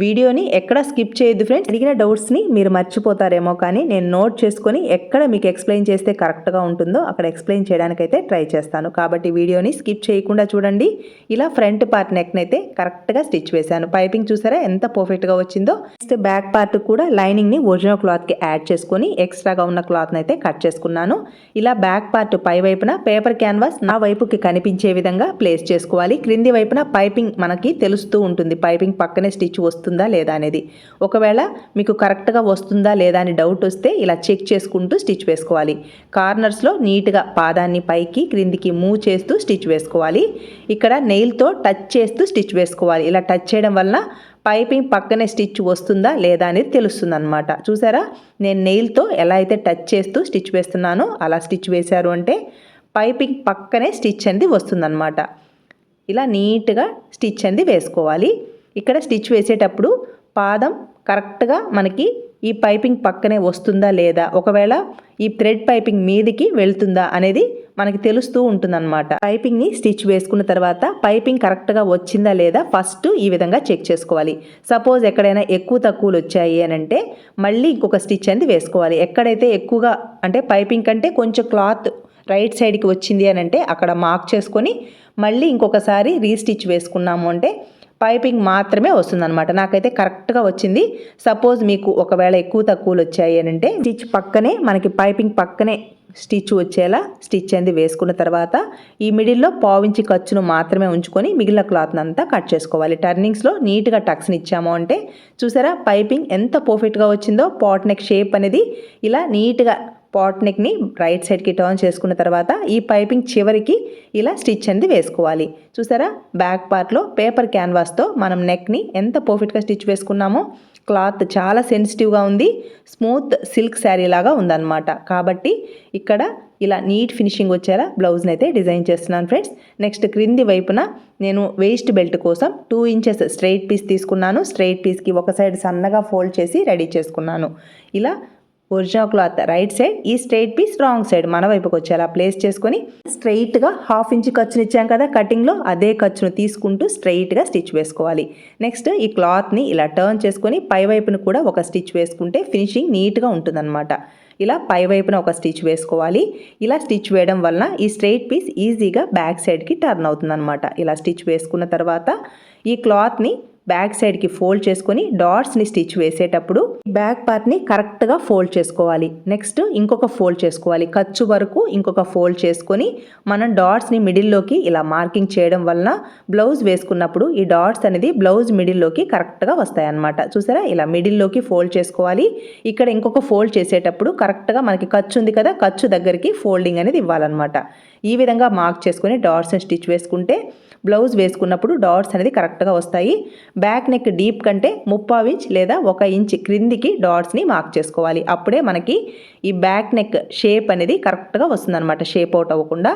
వీడియోని ఎక్కడ స్కిప్ చేయొద్దు ఫ్రెండ్స్. అడిగిన డౌట్స్ని మీరు మర్చిపోతారేమో కానీ నేను నోట్ చేసుకొని ఎక్కడ మీకు ఎక్స్ప్లెయిన్ చేస్తే కరెక్ట్గా ఉంటుందో అక్కడ ఎక్స్ప్లెయిన్ చేయడానికైతే ట్రై చేస్తాను. కాబట్టి వీడియోని స్కిప్ చేయకుండా చూడండి. ఇలా ఫ్రంట్ పార్ట్ నెక్ని అయితే కరెక్ట్గా స్టిచ్ వేశాను. పైపింగ్ చూసారా ఎంత పర్ఫెక్ట్గా వచ్చిందో. నెక్స్ట్ బ్యాక్ పార్ట్ కూడా లైనింగ్ని ఒరిజినల్ క్లాత్కి యాడ్ చేసుకొని ఎక్స్ట్రాగా ఉన్న క్లాత్ని అయితే కట్ చేసుకున్నాను. ఇలా బ్యాక్ పార్ట్ పై వైపున పేపర్ క్యాన్వాస్ నా వైపుకి కనిపించే విధంగా ప్లేస్ చేసుకోవాలి. క్రింది వైపున పైపింగ్ మనకి తెలుస్తూ ఉంటుంది, పైపింగ్ పక్కనే స్టిచ్ వస్తుందా లేదా అనేది. ఒకవేళ మీకు కరెక్ట్గా వస్తుందా లేదా అని డౌట్ వస్తే ఇలా చెక్ చేసుకుంటూ స్టిచ్ వేసుకోవాలి. కార్నర్స్లో నీట్గా పాదాన్ని పైకి క్రిందికి మూవ్ చేస్తూ స్టిచ్ వేసుకోవాలి. ఇక్కడ నెయిల్తో టచ్ చేస్తూ స్టిచ్ వేసుకోవాలి. ఇలా టచ్ చేయడం వలన పైపింగ్ పక్కనే స్టిచ్ వస్తుందా లేదా అనేది తెలుస్తుంది అనమాట. చూసారా, నేను నెయిల్తో ఎలా అయితే టచ్ చేస్తూ స్టిచ్ వేస్తున్నానో అలా స్టిచ్ వేశారు అంటే పైపింగ్ పక్కనే స్టిచ్ అనేది వస్తుందన్నమాట. ఇలా నీట్గా స్టిచ్ అనేది వేసుకోవాలి. ఇక్కడ స్టిచ్ వేసేటప్పుడు పాదం కరెక్ట్గా మనకి ఈ పైపింగ్ పక్కనే వస్తుందా లేదా, ఒకవేళ ఈ థ్రెడ్ పైపింగ్ మీదికి వెళ్తుందా అనేది మనకి తెలుస్తూ ఉంటుందన్నమాట. పైపింగ్ని స్టిచ్ వేసుకున్న తర్వాత పైపింగ్ కరెక్ట్గా వచ్చిందా లేదా ఫస్ట్ ఈ విధంగా చెక్ చేసుకోవాలి. సపోజ్ ఎక్కడైనా ఎక్కువ తక్కువలు వచ్చాయి అని అంటే మళ్ళీ ఇంకొక స్టిచ్ అనేది వేసుకోవాలి. ఎక్కడైతే ఎక్కువగా అంటే పైపింగ్ కంటే కొంచెం క్లాత్ రైట్ సైడ్కి వచ్చింది అని అంటే అక్కడ మార్క్ చేసుకొని మళ్ళీ ఇంకొకసారి రీస్టిచ్ వేసుకున్నాము అంటే పైపింగ్ మాత్రమే వస్తుందన్నమాట. నాకైతే కరెక్ట్గా వచ్చింది. సపోజ్ మీకు ఒకవేళ ఎక్కువ తక్కువలు వచ్చాయి అని అంటే స్టిచ్ పక్కనే మనకి పైపింగ్ పక్కనే స్టిచ్ వచ్చేలా స్టిచ్ అనేది వేసుకున్న తర్వాత ఈ మిడిల్లో పావించి ఖర్చును మాత్రమే ఉంచుకొని మిగిలిన క్లాత్ని అంతా కట్ చేసుకోవాలి. టర్నింగ్స్లో నీట్గా టక్స్ని ఇచ్చాము అంటే చూసారా పైపింగ్ ఎంత పర్ఫెక్ట్గా వచ్చిందో. పాట్ నెక్ షేప్ అనేది ఇలా నీట్గా పాట్ నెక్ని రైట్ సైడ్కి టర్న్ చేసుకున్న తర్వాత ఈ పైపింగ్ చివరికి ఇలా స్టిచ్ అనేది వేసుకోవాలి. చూసారా, బ్యాక్ పార్ట్లో పేపర్ క్యాన్వాస్తో మనం నెక్ని ఎంత పర్ఫెక్ట్గా స్టిచ్ వేసుకున్నామో. క్లాత్ చాలా సెన్సిటివ్గా ఉంది, స్మూత్ సిల్క్ శారీ లాగా ఉందన్నమాట. కాబట్టి ఇక్కడ ఇలా నీట్ ఫినిషింగ్ వచ్చేలా బ్లౌజ్ని అయితే డిజైన్ చేస్తున్నాను ఫ్రెండ్స్. నెక్స్ట్ క్రింది వైపున నేను వేస్ట్ బెల్ట్ కోసం 2 ఇంచెస్ స్ట్రైట్ పీస్ తీసుకున్నాను. స్ట్రైట్ పీస్కి ఒక సైడ్ సన్నగా ఫోల్డ్ చేసి రెడీ చేసుకున్నాను. ఇలా ఒరిజినల్ క్లాత్ రైట్ సైడ్, ఈ స్ట్రైట్ పీస్ రాంగ్ సైడ్ మన వైపుకి వచ్చేలా ప్లేస్ చేసుకొని స్ట్రైట్గా 1/2 ఇంచ్ ఖర్చుని ఇచ్చాం కదా కటింగ్లో, అదే ఖర్చును తీసుకుంటూ స్ట్రైట్గా స్టిచ్ వేసుకోవాలి. నెక్స్ట్ ఈ క్లాత్ని ఇలా టర్న్ చేసుకొని పై వైపును కూడా ఒక స్టిచ్ వేసుకుంటే ఫినిషింగ్ నీట్గా ఉంటుందన్నమాట. ఇలా పై వైపున ఒక స్టిచ్ వేసుకోవాలి. ఇలా స్టిచ్ వేయడం వలన ఈ స్ట్రైట్ పీస్ ఈజీగా బ్యాక్ సైడ్కి టర్న్ అవుతుందన్నమాట. ఇలా స్టిచ్ వేసుకున్న తర్వాత ఈ క్లాత్ని బ్యాక్ సైడ్కి ఫోల్డ్ చేసుకొని డాట్స్ని స్టిచ్ వేసేటప్పుడు బ్యాక్ పార్ట్ని కరెక్ట్గా ఫోల్డ్ చేసుకోవాలి. నెక్స్ట్ ఇంకొక ఫోల్డ్ చేసుకోవాలి. ఖర్చు వరకు ఇంకొక ఫోల్డ్ చేసుకొని మనం డాట్స్ని మిడిల్లోకి ఇలా మార్కింగ్ చేయడం వలన బ్లౌజ్ వేసుకున్నప్పుడు ఈ డాట్స్ అనేది బ్లౌజ్ మిడిల్లోకి కరెక్ట్గా వస్తాయన్నమాట. చూసారా, ఇలా మిడిల్లోకి ఫోల్డ్ చేసుకోవాలి. ఇక్కడ ఇంకొక ఫోల్డ్ చేసేటప్పుడు కరెక్ట్గా మనకి ఖర్చు ఉంది కదా, ఖర్చు దగ్గరికి ఫోల్డింగ్ అనేది ఇవ్వాలన్నమాట. ఈ విధంగా మార్క్ చేసుకొని డాట్స్ని స్టిచ్ వేసుకుంటే బ్లౌజ్ వేసుకున్నప్పుడు డాట్స్ అనేది కరెక్ట్గా వస్తాయి. బ్యాక్ నెక్ డీప్ కంటే 3/4 ఇంచ్ లేదా 1 ఇంచ్ క్రిందికి డాట్స్ని మార్క్ చేసుకోవాలి. అప్పుడే మనకి ఈ బ్యాక్ నెక్ షేప్ అనేది కరెక్ట్గా వస్తుందన్నమాట, షేప్ అవుట్ అవ్వకుండా.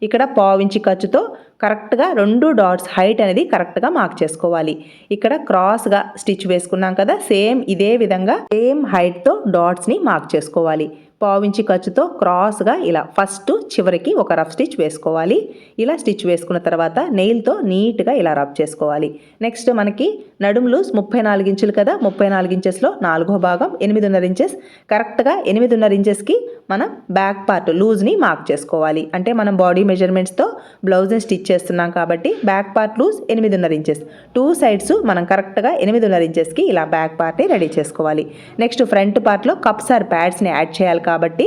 ఇక్కడ 1/4 ఇంచ్ ఖర్చుతో కరెక్ట్గా 2 డాట్స్ హైట్ అనేది కరెక్ట్గా మార్క్ చేసుకోవాలి. ఇక్కడ క్రాస్గా స్టిచ్ వేసుకున్నాం కదా, సేమ్ ఇదే విధంగా సేమ్ హైట్తో డాట్స్ని మార్క్ చేసుకోవాలి. 1/4 ఇంచ్ ఖర్చుతో క్రాస్గా ఇలా ఫస్ట్ చివరికి ఒక రఫ్ స్టిచ్ వేసుకోవాలి. ఇలా స్టిచ్ వేసుకున్న తర్వాత నెయిల్తో నీట్గా ఇలా రబ్ చేసుకోవాలి. నెక్స్ట్ మనకి నడుము లూజ్ 34 ఇంచులు కదా, 34 ఇంచెస్లో 4వ భాగం 8.5 ఇంచెస్. కరెక్ట్గా 8.5 ఇంచెస్కి మనం బ్యాక్ పార్ట్ లూజ్ని మార్క్ చేసుకోవాలి. అంటే మనం బాడీ మెజర్మెంట్స్తో బ్లౌజ్ని స్టిచ్ చేస్తున్నాం కాబట్టి back part loose 8.5 inches. 2 sides మనం కరెక్ట్గా 8.5 ఇంచెస్కి ఇలా బ్యాక్ పార్ట్ని రెడీ చేసుకోవాలి. నెక్స్ట్ ఫ్రంట్ పార్ట్లో కప్స్ ఆర్ ప్యాడ్స్ని యాడ్ చేయాలి కాబట్టి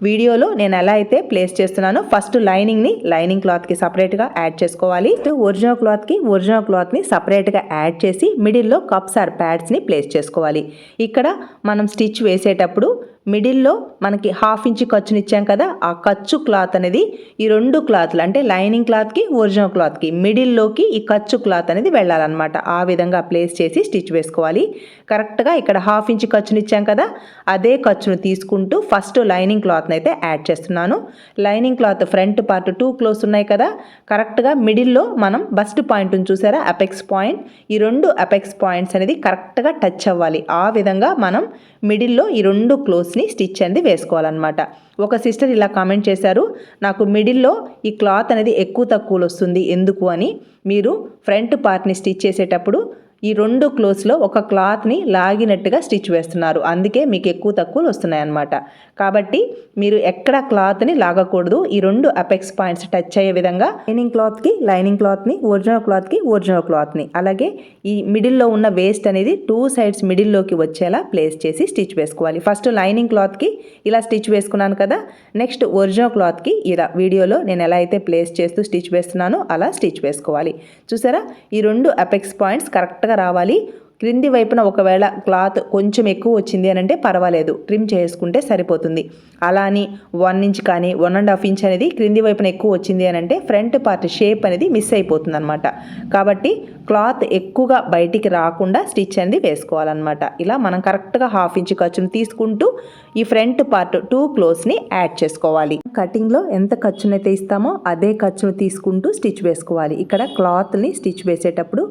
వీడియోలో నేను ఎలా అయితే ప్లేస్ చేస్తున్నానో ఫస్ట్ లైనింగ్ క్లాత్కి సపరేట్గా యాడ్ చేసుకోవాలి. ఒరిజినల్ క్లాత్ని సపరేట్గా యాడ్ చేసి మిడిల్లో కప్స్ ఆర్ ప్యాడ్స్ని ప్లేస్ చేసుకోవాలి. ఇక్కడ మనం స్టిచ్ వేసేటప్పుడు మిడిల్లో మనకి 1/2 ఇంచ్ ఖర్చుని ఇచ్చాం కదా, ఆ ఖర్చు క్లాత్ అనేది ఈ 2 క్లాత్లు అంటే లైనింగ్ క్లాత్కి ఒరిజినల్ క్లాత్కి మిడిల్లోకి ఈ ఖర్చు క్లాత్ అనేది వెళ్ళాలన్నమాట. ఆ విధంగా ప్లేస్ చేసి స్టిచ్ వేసుకోవాలి. కరెక్ట్గా ఇక్కడ 1/2 ఇంచ్ ఖర్చుని ఇచ్చాం కదా, అదే ఖర్చును తీసుకుంటూ ఫస్ట్ లైనింగ్ క్లాత్ని అయితే యాడ్ చేస్తున్నాను. Lining cloth front part 2 close ఉన్నాయి కదా, కరెక్ట్గా మిడిల్లో మనం బస్ట్ పాయింట్ని చూసారా, అపెక్స్ పాయింట్, ఈ 2 అపెక్స్ పాయింట్స్ అనేది కరెక్ట్గా టచ్ అవ్వాలి. ఆ విధంగా మనం మిడిల్లో ఈ 2 క్లోజ్ని స్టిచ్ అనేది వేసుకోవాలన్నమాట. ఒక సిస్టర్ ఇలా కామెంట్ చేశారు, నాకు మిడిల్లో ఈ క్లాత్ అనేది ఎక్కువ తక్కువలు వస్తుంది ఎందుకు అని. మీరు ఫ్రంట్ పార్ట్ని స్టిచ్ చేసేటప్పుడు ఈ 2 క్లోజ్లో ఒక క్లాత్ని లాగినట్టుగా స్టిచ్ వేస్తున్నారు, అందుకే మీకు ఎక్కువ తక్కువలు వస్తున్నాయి అన్నమాట. కాబట్టి మీరు ఎక్కడ క్లాత్ని లాగకూడదు. ఈ 2 అపెక్స్ పాయింట్స్ టచ్ అయ్యే విధంగా లైనింగ్ క్లాత్ని ఒరిజినల్ క్లాత్ని అలాగే ఈ మిడిల్లో ఉన్న వేస్ట్ అనేది 2 సైడ్స్ మిడిల్లోకి వచ్చేలా ప్లేస్ చేసి స్టిచ్ వేసుకోవాలి. ఫస్ట్ లైనింగ్ క్లాత్కి ఇలా స్టిచ్ వేసుకున్నాను కదా, నెక్స్ట్ ఒరిజినల్ క్లాత్కి ఇలా వీడియోలో నేను ఎలా అయితే ప్లేస్ చేస్తూ స్టిచ్ వేస్తున్నానో అలా స్టిచ్ వేసుకోవాలి. చూసారా, ఈ 2 అపెక్స్ పాయింట్స్ కరెక్ట్గా రావాలి. క్రింది వైపున ఒకవేళ క్లాత్ కొంచెం ఎక్కువ వచ్చింది అని అంటే పర్వాలేదు, ట్రిమ్ చేసుకుంటే సరిపోతుంది. అలా అని 1 ఇంచ్ కానీ 1.5 ఇంచ్ అనేది క్రింది వైపున ఎక్కువ వచ్చింది అని అంటే ఫ్రంట్ పార్ట్ షేప్ అనేది మిస్ అయిపోతుంది అనమాట. కాబట్టి క్లాత్ ఎక్కువగా బయటికి రాకుండా స్టిచ్ అనేది వేసుకోవాలన్నమాట. ఇలా మనం కరెక్ట్గా 1/2 ఇంచ్ ఖర్చును తీసుకుంటూ ఈ ఫ్రంట్ పార్ట్ 2 క్లోజ్ని యాడ్ చేసుకోవాలి. కటింగ్లో ఎంత ఖర్చునైతే ఇస్తామో అదే ఖర్చును తీసుకుంటూ స్టిచ్ వేసుకోవాలి. ఇక్కడ క్లాత్ని స్టిచ్ వేసేటప్పుడు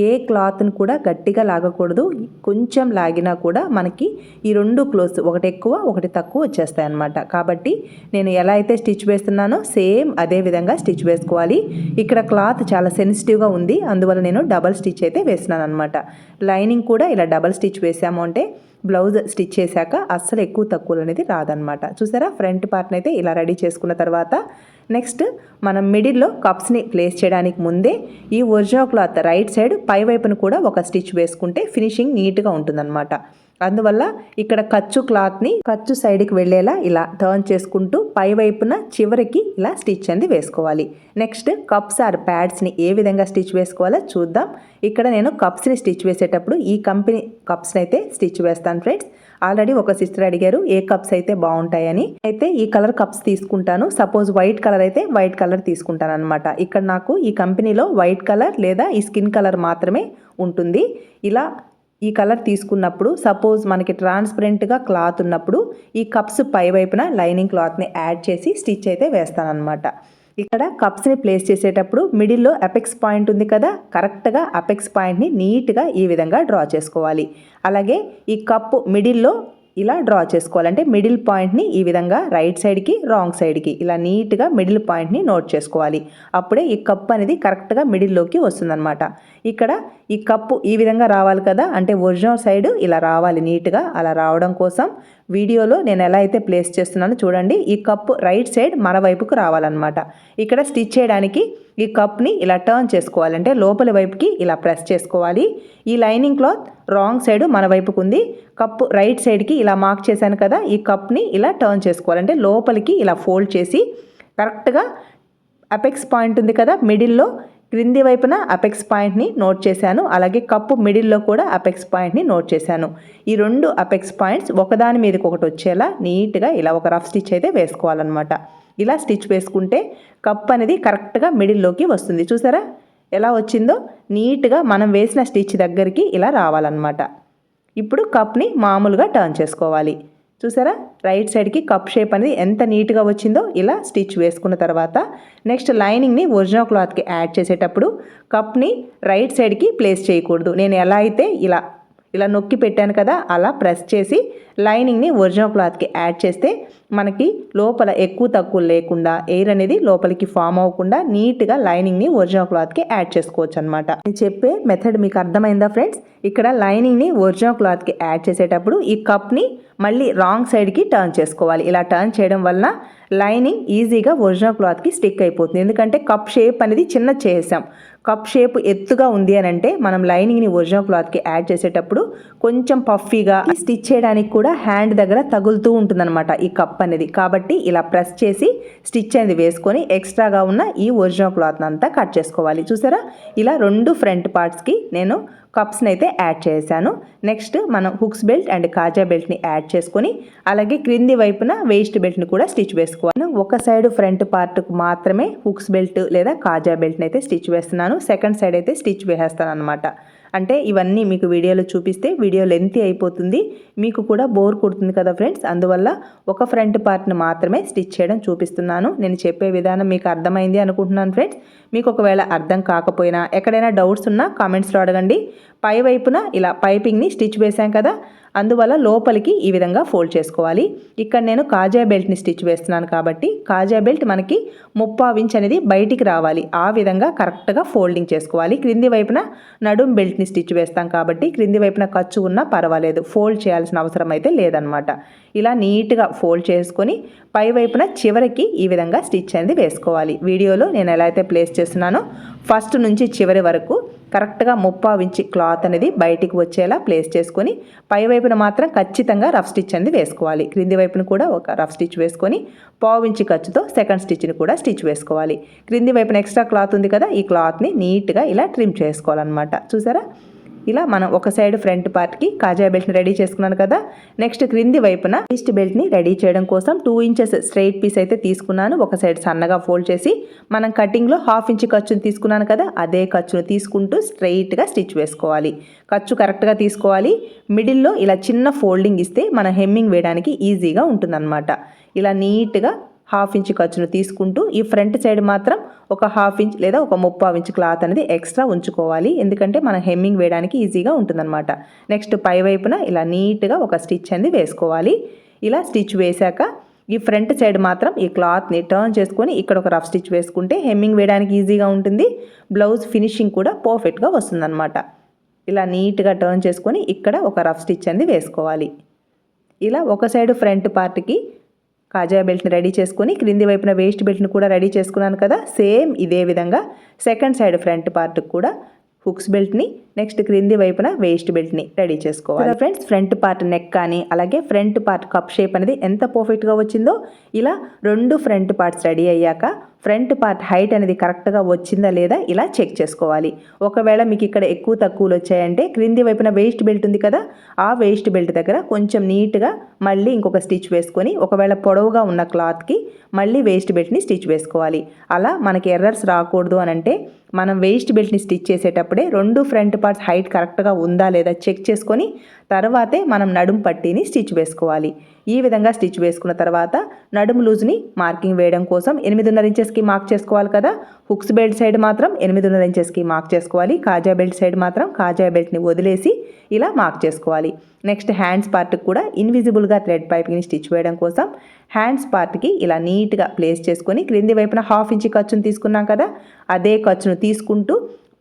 ఏ క్లాత్ని కూడా గట్టిగా లాగకూడదు. కొంచెం లాగినా కూడా మనకి ఈ 2 క్లోజ్ ఒకటి ఎక్కువ ఒకటి తక్కువ వచ్చేస్తాయి అన్నమాట. కాబట్టి నేను ఎలా అయితే స్టిచ్ వేస్తున్నానో సేమ్ అదే విధంగా స్టిచ్ వేసుకోవాలి. ఇక్కడ క్లాత్ చాలా సెన్సిటివ్గా ఉంది, అందువల్ల నేను డబల్ స్టిచ్ అయితే వేస్తున్నాను అనమాట. లైనింగ్ కూడా ఇలా డబల్ స్టిచ్ వేసాము అంటే బ్లౌజ్ స్టిచ్ చేశాక అస్సలు ఎక్కువ తక్కువలు అనేది రాదనమాట. చూసారా, ఫ్రంట్ పార్ట్ని అయితే ఇలా రెడీ చేసుకున్న తర్వాత నెక్స్ట్ మనం మిడిల్లో కప్స్ని ప్లేస్ చేయడానికి ముందే ఈ ఒరిజినల్ క్లాత్ రైట్ సైడ్ పై వైపును కూడా ఒక స్టిచ్ వేసుకుంటే ఫినిషింగ్ నీట్గా ఉంటుందన్నమాట. అందువల్ల ఇక్కడ ఖర్చు సైడ్కి వెళ్ళేలా ఇలా టర్న్ చేసుకుంటూ పై వైపున చివరికి ఇలా స్టిచ్ అనేది వేసుకోవాలి. నెక్స్ట్ కప్స్ ఆర్ ప్యాడ్స్ని ఏ విధంగా స్టిచ్ వేసుకోవాలో చూద్దాం. ఇక్కడ నేను కప్స్ని స్టిచ్ వేసేటప్పుడు ఈ కంపెనీ కప్స్ని అయితే స్టిచ్ వేస్తాను ఫ్రెండ్స్. ఆల్రెడీ ఒక సిస్టర్ అడిగారు ఏ కప్స్ అయితే బాగుంటాయని. అయితే ఈ కలర్ కప్స్ తీసుకుంటాను. సపోజ్ వైట్ కలర్ అయితే వైట్ కలర్ తీసుకుంటాను అనమాట. ఇక్కడ నాకు ఈ కంపెనీలో వైట్ కలర్ లేదా ఈ స్కిన్ కలర్ మాత్రమే ఉంటుంది. ఇలా ఈ కలర్ తీసుకున్నప్పుడు సపోజ్ మనకి ట్రాన్స్పరెంట్గా క్లాత్ ఉన్నప్పుడు ఈ కప్స్ పై వైపున లైనింగ్ క్లాత్ని యాడ్ చేసి స్టిచ్ అయితే వేస్తానన్నమాట. ఇక్కడ కప్స్ని ప్లేస్ చేసేటప్పుడు మిడిల్లో అపెక్స్ పాయింట్ ఉంది కదా, కరెక్ట్గా అపెక్స్ పాయింట్ని నీట్గా ఈ విధంగా డ్రా చేసుకోవాలి. అలాగే ఈ కప్పు మిడిల్లో ఇలా డ్రా చేసుకోవాలంటే మిడిల్ పాయింట్ని ఈ విధంగా రైట్ సైడ్కి రాంగ్ సైడ్కి ఇలా నీట్గా మిడిల్ పాయింట్ని నోట్ చేసుకోవాలి. అప్పుడే ఈ కప్ అనేది కరెక్ట్గా మిడిల్లోకి వస్తుందన్నమాట. ఇక్కడ ఈ కప్పు ఈ విధంగా రావాలి కదా, అంటే ఒరిజినల్ సైడ్ ఇలా రావాలి నీట్గా. అలా రావడం కోసం వీడియోలో నేను ఎలా అయితే ప్లేస్ చేస్తున్నానో చూడండి. ఈ కప్పు రైట్ సైడ్ మన వైపుకు రావాలన్నమాట. ఇక్కడ స్టిచ్ చేయడానికి ఈ కప్ని ఇలా టర్న్ చేసుకోవాలంటే లోపలి వైపుకి ఇలా ప్రెస్ చేసుకోవాలి. ఈ లైనింగ్ క్లాత్ రాంగ్ సైడ్ మన వైపుకు ఉంది, కప్పు రైట్ సైడ్కి ఇలా మార్క్ చేశాను కదా, ఈ కప్ని ఇలా టర్న్ చేసుకోవాలంటే లోపలికి ఇలా ఫోల్డ్ చేసి కరెక్ట్గా అపెక్స్ పాయింట్ ఉంది కదా మిడిల్లో, క్రింది వైపున అపెక్స్ పాయింట్ని నోట్ చేశాను. అలాగే కప్పు మిడిల్లో కూడా అపెక్స్ పాయింట్ని నోట్ చేశాను. ఈ రెండు అపెక్స్ పాయింట్స్ ఒకదాని మీదకి ఒకటి వచ్చేలా నీట్గా ఇలా ఒక రఫ్ స్టిచ్ అయితే వేసుకోవాలన్నమాట. ఇలా స్టిచ్ వేసుకుంటే కప్ అనేది కరెక్ట్గా మిడిల్లోకి వస్తుంది. చూసారా ఎలా వచ్చిందో? నీట్గా మనం వేసిన స్టిచ్ దగ్గరికి ఇలా రావాలన్నమాట. ఇప్పుడు కప్ని మామూలుగా టర్న్ చేసుకోవాలి. చూసారా రైట్ సైడ్కి కప్ షేప్ అనేది ఎంత నీట్గా వచ్చిందో. ఇలా స్టిచ్ వేసుకున్న తర్వాత నెక్స్ట్ లైనింగ్ని ఒరిజినల్ క్లాత్కి యాడ్ చేసేటప్పుడు కప్ని రైట్ సైడ్కి ప్లేస్ చేయకూడదు. నేను ఎలా అయితే ఇలా నొక్కి పెట్టాను కదా, అలా ప్రెస్ చేసి లైనింగ్ని ఒరిజినల్ క్లాత్కి యాడ్ చేస్తే మనకి లోపల ఎక్కువ తక్కువ లేకుండా ఎయిర్ అనేది లోపలికి ఫామ్ అవ్వకుండా నీట్గా లైనింగ్ని ఒరిజినల్ క్లాత్కి యాడ్ చేసుకోవచ్చు అనమాట. నేను చెప్పే మెథడ్ మీకు అర్థమైందా ఫ్రెండ్స్? ఇక్కడ లైనింగ్ని ఒరిజినల్ క్లాత్కి యాడ్ చేసేటప్పుడు ఈ కప్ని మళ్ళీ రాంగ్ సైడ్కి టర్న్ చేసుకోవాలి. ఇలా టర్న్ చేయడం వలన లైనింగ్ ఈజీగా ఒరిజినల్ క్లాత్కి స్టిక్ అయిపోతుంది. ఎందుకంటే కప్ షేప్ అనేది చిన్న చేసాం. కప్ షేప్ ఎత్తుగా ఉంది అని అంటే మనం లైనింగ్ని ఒరిజినల్ క్లాత్కి యాడ్ చేసేటప్పుడు కొంచెం పఫీగా స్టిచ్ చేయడానికి కూడా హ్యాండ్ దగ్గర తగులుతూ ఉంటుందన్నమాట ఈ కప్ అనేది. కాబట్టి ఇలా ప్రెస్ చేసి స్టిచ్ అనేది వేసుకొని ఎక్స్ట్రాగా ఉన్న ఈ ఒరిజినల్ క్లాత్ని అంతా కట్ చేసుకోవాలి. చూసారా ఇలా రెండు ఫ్రంట్ పార్ట్స్కి నేను కప్స్ని అయితే యాడ్ చేశాను. నెక్స్ట్ మనం హుక్స్ బెల్ట్ అండ్ కాజా బెల్ట్ని యాడ్ చేసుకొని అలాగే క్రింది వైపున వేస్ట్ బెల్ట్ని కూడా స్టిచ్ వేసుకోవాలి. ఒక సైడ్ ఫ్రంట్ పార్ట్కు మాత్రమే హుక్స్ బెల్ట్ లేదా కాజా బెల్ట్ని అయితే స్టిచ్ వేస్తున్నాను. సెకండ్ సైడ్ అయితే స్టిచ్ వేసేస్తాను అనమాట. అంటే ఇవన్నీ మీకు వీడియోలో చూపిస్తే వీడియో లెంతీ అయిపోతుంది, మీకు కూడా బోర్ కొడుతుంది కదా ఫ్రెండ్స్. అందువల్ల ఒక ఫ్రంట్ పార్ట్ని మాత్రమే స్టిచ్ చేయడం చూపిస్తున్నాను. నేను చెప్పే విధానం మీకు అర్థమైంది అనుకుంటున్నాను ఫ్రెండ్స్. మీకు ఒకవేళ అర్థం కాకపోయినా ఎక్కడైనా డౌట్స్ ఉన్నా కామెంట్స్లో అడగండి. పై వైపున ఇలా పైపింగ్ని స్టిచ్ వేసాం కదా, అందువల్ల లోపలికి ఈ విధంగా ఫోల్డ్ చేసుకోవాలి. ఇక్కడ నేను కాజా బెల్ట్ని స్టిచ్ వేస్తున్నాను కాబట్టి కాజా బెల్ట్ మనకి 3/4 ఇంచ్ అనేది బయటికి రావాలి. ఆ విధంగా కరెక్ట్గా ఫోల్డింగ్ చేసుకోవాలి. క్రింది వైపున నడుం బెల్ట్ని స్టిచ్ వేస్తాం కాబట్టి క్రింది వైపున ఖర్చు ఉన్నా పర్వాలేదు, ఫోల్డ్ చేయాల్సిన అవసరం అయితే లేదనమాట. ఇలా నీట్గా ఫోల్డ్ చేసుకొని పై వైపున చివరికి ఈ విధంగా స్టిచ్ అనేది వేసుకోవాలి. వీడియోలో నేను ఎలా అయితే ప్లేస్ చేస్తున్నానో ఫస్ట్ నుంచి చివరి వరకు కరెక్ట్గా 3/4 ఇంచ్ క్లాత్ అనేది బయటికి వచ్చేలా ప్లేస్ చేసుకొని పై వైపున మాత్రం ఖచ్చితంగా రఫ్ స్టిచ్ అనేది వేసుకోవాలి. క్రింది వైపున కూడా ఒక రఫ్ స్టిచ్ వేసుకొని 1/4 ఇంచ్ ఖర్చుతో సెకండ్ స్టిచ్ని కూడా స్టిచ్ వేసుకోవాలి. క్రింది వైపున ఎక్స్ట్రా క్లాత్ ఉంది కదా, ఈ క్లాత్ని నీట్గా ఇలా ట్రిమ్ చేసుకోవాలన్నమాట. చూసారా ఇలా మనం ఒక సైడ్ ఫ్రంట్ పార్ట్కి కాజా బెల్ట్ని రెడీ చేసుకున్నాను కదా, నెక్స్ట్ క్రింది వైపున వేస్ట్ బెల్ట్ని రెడీ చేయడం కోసం 2 ఇంచెస్ స్ట్రైట్ పీస్ అయితే తీసుకున్నాను. ఒక సైడ్ సన్నగా ఫోల్డ్ చేసి మనం కటింగ్లో 1/2 ఇంచ్ ఖర్చుని తీసుకున్నాను కదా, అదే ఖర్చును తీసుకుంటూ స్ట్రైట్గా స్టిచ్ వేసుకోవాలి. ఖర్చు కరెక్ట్గా తీసుకోవాలి. మిడిల్లో ఇలా చిన్న ఫోల్డింగ్ ఇస్తే మన హెమ్మింగ్ వేయడానికి ఈజీగా ఉంటుందన్నమాట. ఇలా నీట్గా 1/2 ఇంచ్ ఖర్చును తీసుకుంటూ ఈ ఫ్రంట్ సైడ్ మాత్రం ఒక 1/2 ఇంచ్ లేదా ఒక 3/4 ఇంచ్ క్లాత్ అనేది ఎక్స్ట్రా ఉంచుకోవాలి. ఎందుకంటే మనం హెమ్మింగ్ వేయడానికి ఈజీగా ఉంటుందన్నమాట. నెక్స్ట్ పై వైపున ఇలా నీట్గా ఒక స్టిచ్ అనేది వేసుకోవాలి. ఇలా స్టిచ్ వేశాక ఈ ఫ్రంట్ సైడ్ మాత్రం ఈ క్లాత్ని టర్న్ చేసుకొని ఇక్కడ ఒక రఫ్ స్టిచ్ వేసుకుంటే హెమ్మింగ్ వేయడానికి ఈజీగా ఉంటుంది. బ్లౌజ్ ఫినిషింగ్ కూడా పర్ఫెక్ట్గా వస్తుందన్నమాట. ఇలా నీట్గా టర్న్ చేసుకొని ఇక్కడ ఒక రఫ్ స్టిచ్ అనేది వేసుకోవాలి. ఇలా ఒక సైడ్ ఫ్రంట్ పార్ట్కి కాజా బెల్ట్ని రెడీ చేసుకొని క్రింది వైపున వేస్ట్ బెల్ట్ని కూడా రెడీ చేసుకున్నాను కదా, సేమ్ ఇదే విధంగా సెకండ్ సైడ్ ఫ్రంట్ పార్ట్కి కూడా హుక్స్ బెల్ట్ని నెక్స్ట్ క్రింది వైపున వేస్ట్ బెల్ట్ని రెడీ చేసుకోవాలి. ఫ్రెండ్స్ ఫ్రంట్ పార్ట్ నెక్ కానీ అలాగే ఫ్రంట్ పార్ట్ కప్ షేప్ అనేది ఎంత పర్ఫెక్ట్గా వచ్చిందో, ఇలా రెండు ఫ్రంట్ పార్ట్స్ రెడీ అయ్యాక ఫ్రంట్ పార్ట్ హైట్ అనేది కరెక్ట్గా వచ్చిందా లేదా ఇలా చెక్ చేసుకోవాలి. ఒకవేళ మీకు ఇక్కడ ఎక్కువ తక్కువలు వచ్చాయంటే క్రింది వైపున వేస్ట్ బెల్ట్ ఉంది కదా, ఆ వేస్ట్ బెల్ట్ దగ్గర కొంచెం నీట్గా మళ్ళీ ఇంకొక స్టిచ్ వేసుకొని ఒకవేళ పొడవుగా ఉన్న క్లాత్కి మళ్ళీ వేస్ట్ బెల్ట్ని స్టిచ్ వేసుకోవాలి. అలా మనకి ఎర్రర్స్ రాకూడదు అని అంటే మనం వేస్ట్ బెల్ట్ని స్టిచ్ చేసేటప్పుడు వేసేటప్పుడే రెండు ఫ్రంట్ పార్ట్స్ హైట్ కరెక్ట్గా ఉందా లేదా చెక్ చేసుకొని తర్వాతే మనం నడుము పట్టీని స్టిచ్ వేసుకోవాలి. ఈ విధంగా స్టిచ్ వేసుకున్న తర్వాత నడుము లూజ్ని మార్కింగ్ వేయడం కోసం 8.5 ఇంచెస్కి మార్క్ చేసుకోవాలి కదా. హుక్స్ బెల్ట్ సైడ్ మాత్రం 8.5 ఇంచెస్కి మార్క్ చేసుకోవాలి. కాజా బెల్ట్ సైడ్ మాత్రం కాజా బెల్ట్ని వదిలేసి ఇలా మార్క్ చేసుకోవాలి. నెక్స్ట్ హ్యాండ్స్ పార్ట్కి కూడా ఇన్విజిబుల్గా థ్రెడ్ పైపింగ్ని స్టిచ్ వేయడం కోసం హ్యాండ్స్ పార్ట్కి ఇలా నీట్గా ప్లేస్ చేసుకొని క్రింది వైపున 1/2 ఇంచ్ ఖర్చును తీసుకున్నాం కదా, అదే ఖర్చును తీసుకుంటూ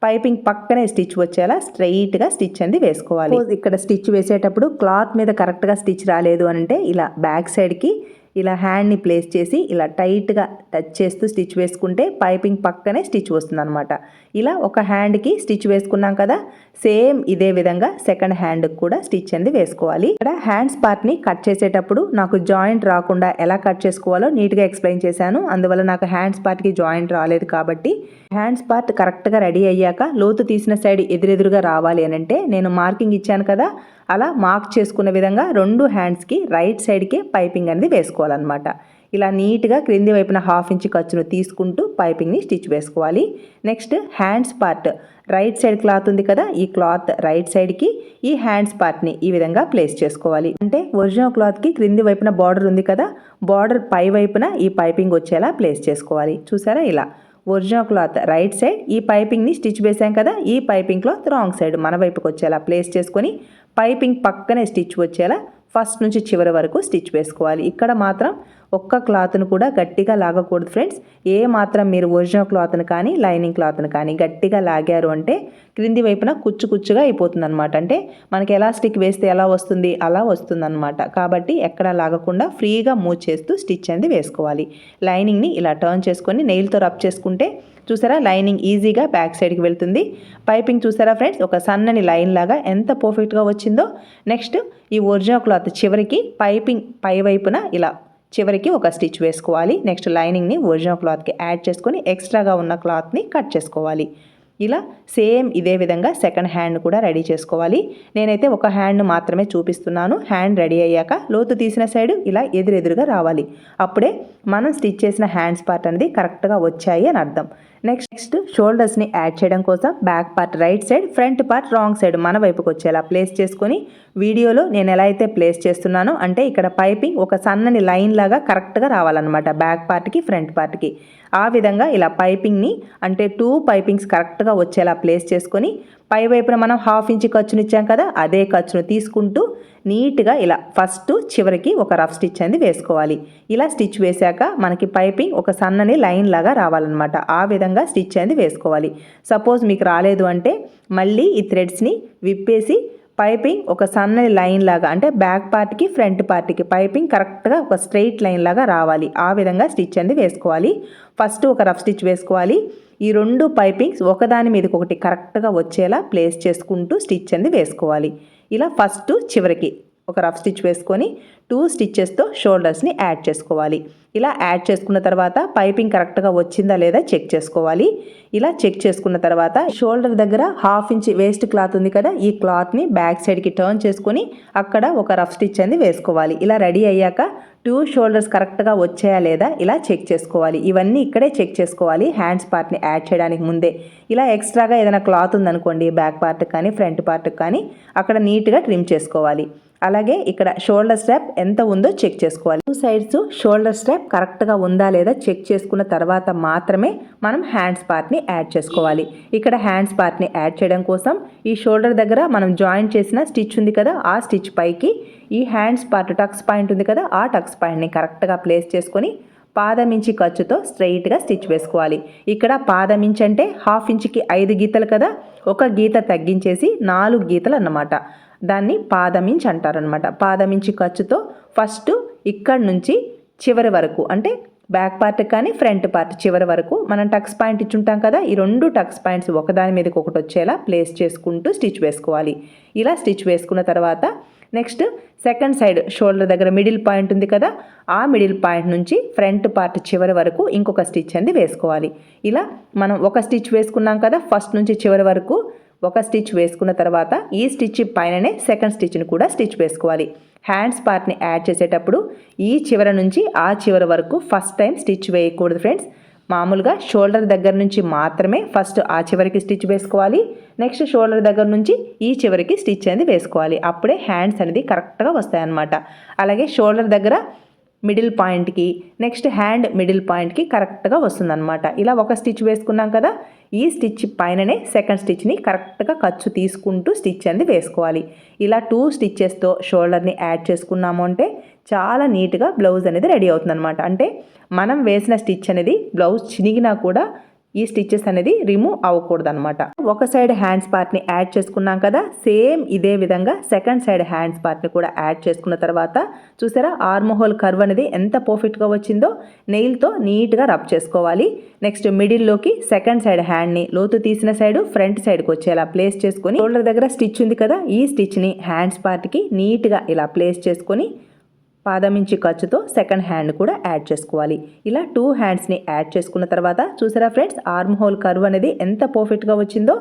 పైపింగ్ పక్కనే స్టిచ్ వచ్చేలా స్ట్రైట్గా స్టిచ్ అనేది వేసుకోవాలి. ఇక్కడ స్టిచ్ వేసేటప్పుడు క్లాత్ మీద కరెక్ట్గా స్టిచ్ రాలేదు అంటే ఇలా బ్యాక్ సైడ్కి ఇలా హ్యాండ్ని ప్లేస్ చేసి ఇలా టైట్గా టచ్ చేస్తూ స్టిచ్ వేసుకుంటే పైపింగ్ పక్కనే స్టిచ్ వస్తుందన్నమాట. ఇలా ఒక హ్యాండ్కి స్టిచ్ వేసుకున్నాం కదా, సేమ్ ఇదే విధంగా సెకండ్ హ్యాండ్కి కూడా స్టిచ్ అనేది వేసుకోవాలి. ఇక్కడ హ్యాండ్స్ పార్ట్ని కట్ చేసేటప్పుడు నాకు జాయింట్ రాకుండా ఎలా కట్ చేసుకోవాలో నీట్గా ఎక్స్ప్లెయిన్ చేశాను. అందువల్ల నాకు హ్యాండ్స్ పార్ట్కి జాయింట్ రాలేదు కాబట్టి హ్యాండ్స్ పార్ట్ కరెక్ట్గా రెడీ అయ్యాక లోతు తీసిన సైడ్ ఎదురెదురుగా రావాలి అని అంటే నేను మార్కింగ్ ఇచ్చాను కదా, అలా మార్క్ చేసుకున్న విధంగా రెండు హ్యాండ్స్కి రైట్ సైడ్కి పైపింగ్ అనేది వేసుకోవాలన్నమాట. ఇలా నీట్గా క్రింది వైపున 1/2 ఇంచ్ ఖర్చును తీసుకుంటూ పైపింగ్ని స్టిచ్ వేసుకోవాలి. Next hands part right side cloth ఉంది కదా, ఈ క్లాత్ రైట్ సైడ్కి ఈ హ్యాండ్స్ పార్ట్ని ఈ విధంగా ప్లేస్ చేసుకోవాలి. అంటే ఒరిజినల్ క్లాత్కి క్రింది వైపున బార్డర్ ఉంది కదా, బార్డర్ పై వైపున ఈ పైపింగ్ వచ్చేలా ప్లేస్ చేసుకోవాలి. చూసారా, ఇలా ఒరిజినల్ క్లాత్ రైట్ సైడ్, ఈ పైపింగ్ని స్టిచ్ వేసాం కదా, ఈ పైపింగ్ క్లాత్ రాంగ్ సైడ్ మన వైపుకి వచ్చేలా ప్లేస్ చేసుకొని పైపింగ్ పక్కనే స్టిచ్ వచ్చేలా ఫస్ట్ నుంచి చివరి వరకు స్టిచ్ వేసుకోవాలి. ఇక్కడ మాత్రం ఒక్క క్లాత్ను కూడా గట్టిగా లాగకూడదు ఫ్రెండ్స్. ఏ మాత్రం మీరు ఒరిజినల్ క్లాత్ను కానీ లైనింగ్ క్లాత్ను కానీ గట్టిగా లాగారు అంటే క్రింది వైపున కుచ్చుగా అయిపోతుంది అనమాట. అంటే మనకి ఎలాస్టిక్ వేస్తే ఎలా వస్తుంది అలా వస్తుంది అనమాట. కాబట్టి ఎక్కడ లాగకుండా ఫ్రీగా మూవ్ చేస్తూ స్టిచ్ అనేది వేసుకోవాలి. లైనింగ్ని ఇలా టర్న్ చేసుకొని నెయిల్తో రబ్ చేసుకుంటే చూసారా లైనింగ్ ఈజీగా బ్యాక్ సైడ్కి వెళ్తుంది. పైపింగ్ చూసారా ఫ్రెండ్స్, ఒక సన్నని లైన్ లాగా ఎంత పర్ఫెక్ట్గా వచ్చిందో. నెక్స్ట్ ఈ ఒరిజినల్ క్లాత్ చివరికి పైపింగ్ పై వైపున ఇలా చివరికి ఒక స్టిచ్ వేసుకోవాలి. నెక్స్ట్ లైనింగ్ని ఒరిజినల్ క్లాత్కి యాడ్ చేసుకొని ఎక్స్ట్రాగా ఉన్న క్లాత్ని కట్ చేసుకోవాలి. ఇలా సేమ్ ఇదే విధంగా సెకండ్ హ్యాండ్ కూడా రెడీ చేసుకోవాలి. నేనైతే ఒక హ్యాండ్ మాత్రమే చూపిస్తున్నాను. హ్యాండ్ రెడీ అయ్యాక లోతు తీసిన సైడ్ ఇలా ఎదురెదురుగా రావాలి. అప్పుడే మనం స్టిచ్ చేసిన హ్యాండ్స్ పార్ట్ అనేది కరెక్ట్గా వచ్చాయి అని అర్థం. నెక్స్ట్ షోల్డర్స్ని యాడ్ చేయడం కోసం back part right side, front part wrong side మన వైపుకి వచ్చేలా ప్లేస్ చేసుకొని వీడియోలో నేను ఎలా అయితే ప్లేస్ చేస్తున్నానో అంటే ఇక్కడ పైపింగ్ ఒక సన్నని లైన్ లాగా కరెక్ట్గా రావాలన్నమాట బ్యాక్ పార్ట్కి ఫ్రంట్ పార్ట్కి. ఆ విధంగా ఇలా పైపింగ్ని అంటే 2 పైపింగ్స్ కరెక్ట్గా వచ్చేలా ప్లేస్ చేసుకొని పై వైపున మనం 1/2 ఇంచ్ ఖర్చును ఇచ్చాం కదా, అదే ఖర్చును తీసుకుంటూ నీట్గా ఇలా ఫస్ట్ చివరికి ఒక రఫ్ స్టిచ్ అనేది వేసుకోవాలి. ఇలా స్టిచ్ వేశాక మనకి పైపింగ్ ఒక సన్నని లైన్ లాగా రావాలన్నమాట. ఆ విధంగా స్టిచ్ అనేది వేసుకోవాలి. సపోజ్ మీకు రాలేదు అంటే మళ్ళీ ఈ థ్రెడ్స్ని విప్పేసి పైపింగ్ ఒక సన్నని లైన్ లాగా అంటే బ్యాక్ పార్ట్కి ఫ్రంట్ పార్ట్కి పైపింగ్ కరెక్ట్గా ఒక స్ట్రెయిట్ లైన్ లాగా రావాలి. ఆ విధంగా స్టిచ్ అనేది వేసుకోవాలి. ఫస్ట్ ఒక రఫ్ స్టిచ్ వేసుకోవాలి. ఈ రెండు పైపింగ్స్ ఒకదాని మీదకి ఒకటి కరెక్ట్గా వచ్చేలా ప్లేస్ చేసుకుంటూ స్టిచ్ అనేది వేసుకోవాలి. ఇలా ఫస్ట్ చివరికి ఒక రఫ్ స్టిచ్ వేసుకొని 2 స్టిచ్చెస్తో షోల్డర్స్ని యాడ్ చేసుకోవాలి. ఇలా యాడ్ చేసుకున్న తర్వాత పైపింగ్ కరెక్ట్గా వచ్చిందా లేదా చెక్ చేసుకోవాలి. ఇలా చెక్ చేసుకున్న తర్వాత షోల్డర్ దగ్గర 1/2 ఇంచ్ వేస్ట్ క్లాత్ ఉంది కదా, ఈ క్లాత్ని బ్యాక్ సైడ్కి టర్న్ చేసుకొని అక్కడ ఒక రఫ్ స్టిచ్ అనేది వేసుకోవాలి. ఇలా రెడీ అయ్యాక 2 షోల్డర్స్ కరెక్ట్గా వచ్చాయా లేదా ఇలా చెక్ చేసుకోవాలి. ఇవన్నీ ఇక్కడే చెక్ చేసుకోవాలి హ్యాండ్స్ పార్ట్ని యాడ్ చేయడానికి ముందే. ఇలా ఎక్స్ట్రాగా ఏదైనా క్లాత్ ఉందనుకోండి బ్యాక్ పార్ట్కి కానీ ఫ్రంట్ పార్ట్కి కానీ అక్కడ నీట్గా ట్రిమ్ చేసుకోవాలి. అలాగే ఇక్కడ షోల్డర్ స్ట్రాప్ ఎంత ఉందో చెక్ చేసుకోవాలి. 2 సైడ్స్ షోల్డర్ స్ట్రాప్ కరెక్ట్గా ఉందా లేదా చెక్ చేసుకున్న తర్వాత మాత్రమే మనం హ్యాండ్స్ పార్ట్ని యాడ్ చేసుకోవాలి. ఇక్కడ హ్యాండ్స్ పార్ట్ని యాడ్ చేయడం కోసం ఈ షోల్డర్ దగ్గర మనం జాయిన్ చేసిన స్టిచ్ ఉంది కదా, ఆ స్టిచ్ పైకి ఈ హ్యాండ్స్ పార్ట్ టక్స్ పాయింట్ ఉంది కదా, ఆ టక్స్ పాయింట్ని కరెక్ట్గా ప్లేస్ చేసుకొని పాదమించి ఖర్చుతో స్ట్రైట్గా స్టిచ్ వేసుకోవాలి. ఇక్కడ పాదమించి అంటే 1/2 ఇంచ్కి 5 గీతలు కదా, ఒక గీత తగ్గించేసి 4 గీతలు అన్నమాట. దాన్ని పాదమించి అంటారనమాట. పాదమించి ఖర్చుతో ఫస్ట్ ఇక్కడ నుంచి చివరి వరకు అంటే బ్యాక్ పార్ట్ కానీ ఫ్రంట్ పార్ట్ చివరి వరకు మనం టక్స్ పాయింట్ ఇచ్చుంటాం కదా, ఈ 2 టక్స్ పాయింట్స్ ఒకదాని మీదకి ఒకటి వచ్చేలా ప్లేస్ చేసుకుంటూ స్టిచ్ వేసుకోవాలి. ఇలా స్టిచ్ వేసుకున్న తర్వాత నెక్స్ట్ సెకండ్ సైడ్ షోల్డర్ దగ్గర మిడిల్ పాయింట్ ఉంది కదా, ఆ మిడిల్ పాయింట్ నుంచి ఫ్రంట్ పార్ట్ చివరి వరకు ఇంకొక స్టిచ్ అనేది వేసుకోవాలి. ఇలా మనం ఒక స్టిచ్ వేసుకున్నాం కదా, ఫస్ట్ నుంచి చివరి వరకు ఒక స్టిచ్ వేసుకున్న తర్వాత ఈ స్టిచ్ పైననే సెకండ్ స్టిచ్ని కూడా స్టిచ్ వేసుకోవాలి. హ్యాండ్స్ పార్ట్ని యాడ్ చేసేటప్పుడు ఈ చివర నుంచి ఆ చివరి వరకు ఫస్ట్ టైం స్టిచ్ వేయకూడదు ఫ్రెండ్స్. మామూలుగా షోల్డర్ దగ్గర నుంచి మాత్రమే ఫస్ట్ ఆ చివరికి స్టిచ్ వేసుకోవాలి. నెక్స్ట్ షోల్డర్ దగ్గర నుంచి ఈ చివరికి స్టిచ్ అనేది వేసుకోవాలి. అప్పుడే హ్యాండ్స్ అనేది కరెక్ట్గా వస్తాయి అన్నమాట. అలాగే షోల్డర్ దగ్గర మిడిల్ పాయింట్కి, నెక్స్ట్ హ్యాండ్ మిడిల్ పాయింట్కి కరెక్ట్గా వస్తుందన్నమాట. ఇలా ఒక స్టిచ్ వేసుకున్నాం కదా, ఈ స్టిచ్ పైననే సెకండ్ స్టిచ్ని కరెక్ట్గా ఖర్చు తీసుకుంటూ స్టిచ్ అనేది వేసుకోవాలి. ఇలా 2 స్టిచ్చెస్తో షోల్డర్ని యాడ్ చేసుకున్నాము అంటే చాలా నీట్గా బ్లౌజ్ అనేది రెడీ అవుతుందన్నమాట. అంటే మనం వేసిన స్టిచ్ అనేది బ్లౌజ్ చినిగినా కూడా ఈ స్టిచ్చెస్ అనేది రిమూవ్ అవ్వకూడదు అనమాట. ఒక సైడ్ హ్యాండ్స్ పార్ట్ని యాడ్ చేసుకున్నాం కదా, సేమ్ ఇదే విధంగా సెకండ్ సైడ్ హ్యాండ్స్ పార్ట్ని కూడా యాడ్ చేసుకున్న తర్వాత చూసారా ఆర్మ్ హోల్ కర్వ్ అనేది ఎంత పర్ఫెక్ట్గా వచ్చిందో నెయిల్తో నీట్గా రబ్ చేసుకోవాలి. నెక్స్ట్ మిడిల్లోకి సెకండ్ సైడ్ హ్యాండ్ని లోతు తీసిన సైడ్ ఫ్రంట్ సైడ్కి వచ్చేలా ప్లేస్ చేసుకొని షోల్డర్ దగ్గర స్టిచ్ ఉంది కదా, ఈ స్టిచ్ని హ్యాండ్స్ పార్ట్కి నీట్గా ఇలా ప్లేస్ చేసుకొని పాదమించి ఖర్చుతో సెకండ్ హ్యాండ్ కూడా యాడ్ చేసుకోవాలి. ఇలా 2 హ్యాండ్స్ని యాడ్ చేసుకున్న తర్వాత చూసారా ఫ్రెండ్స్ ఆర్మ్ హోల్ కర్వ్ అనేది ఎంత పర్ఫెక్ట్గా వచ్చిందో.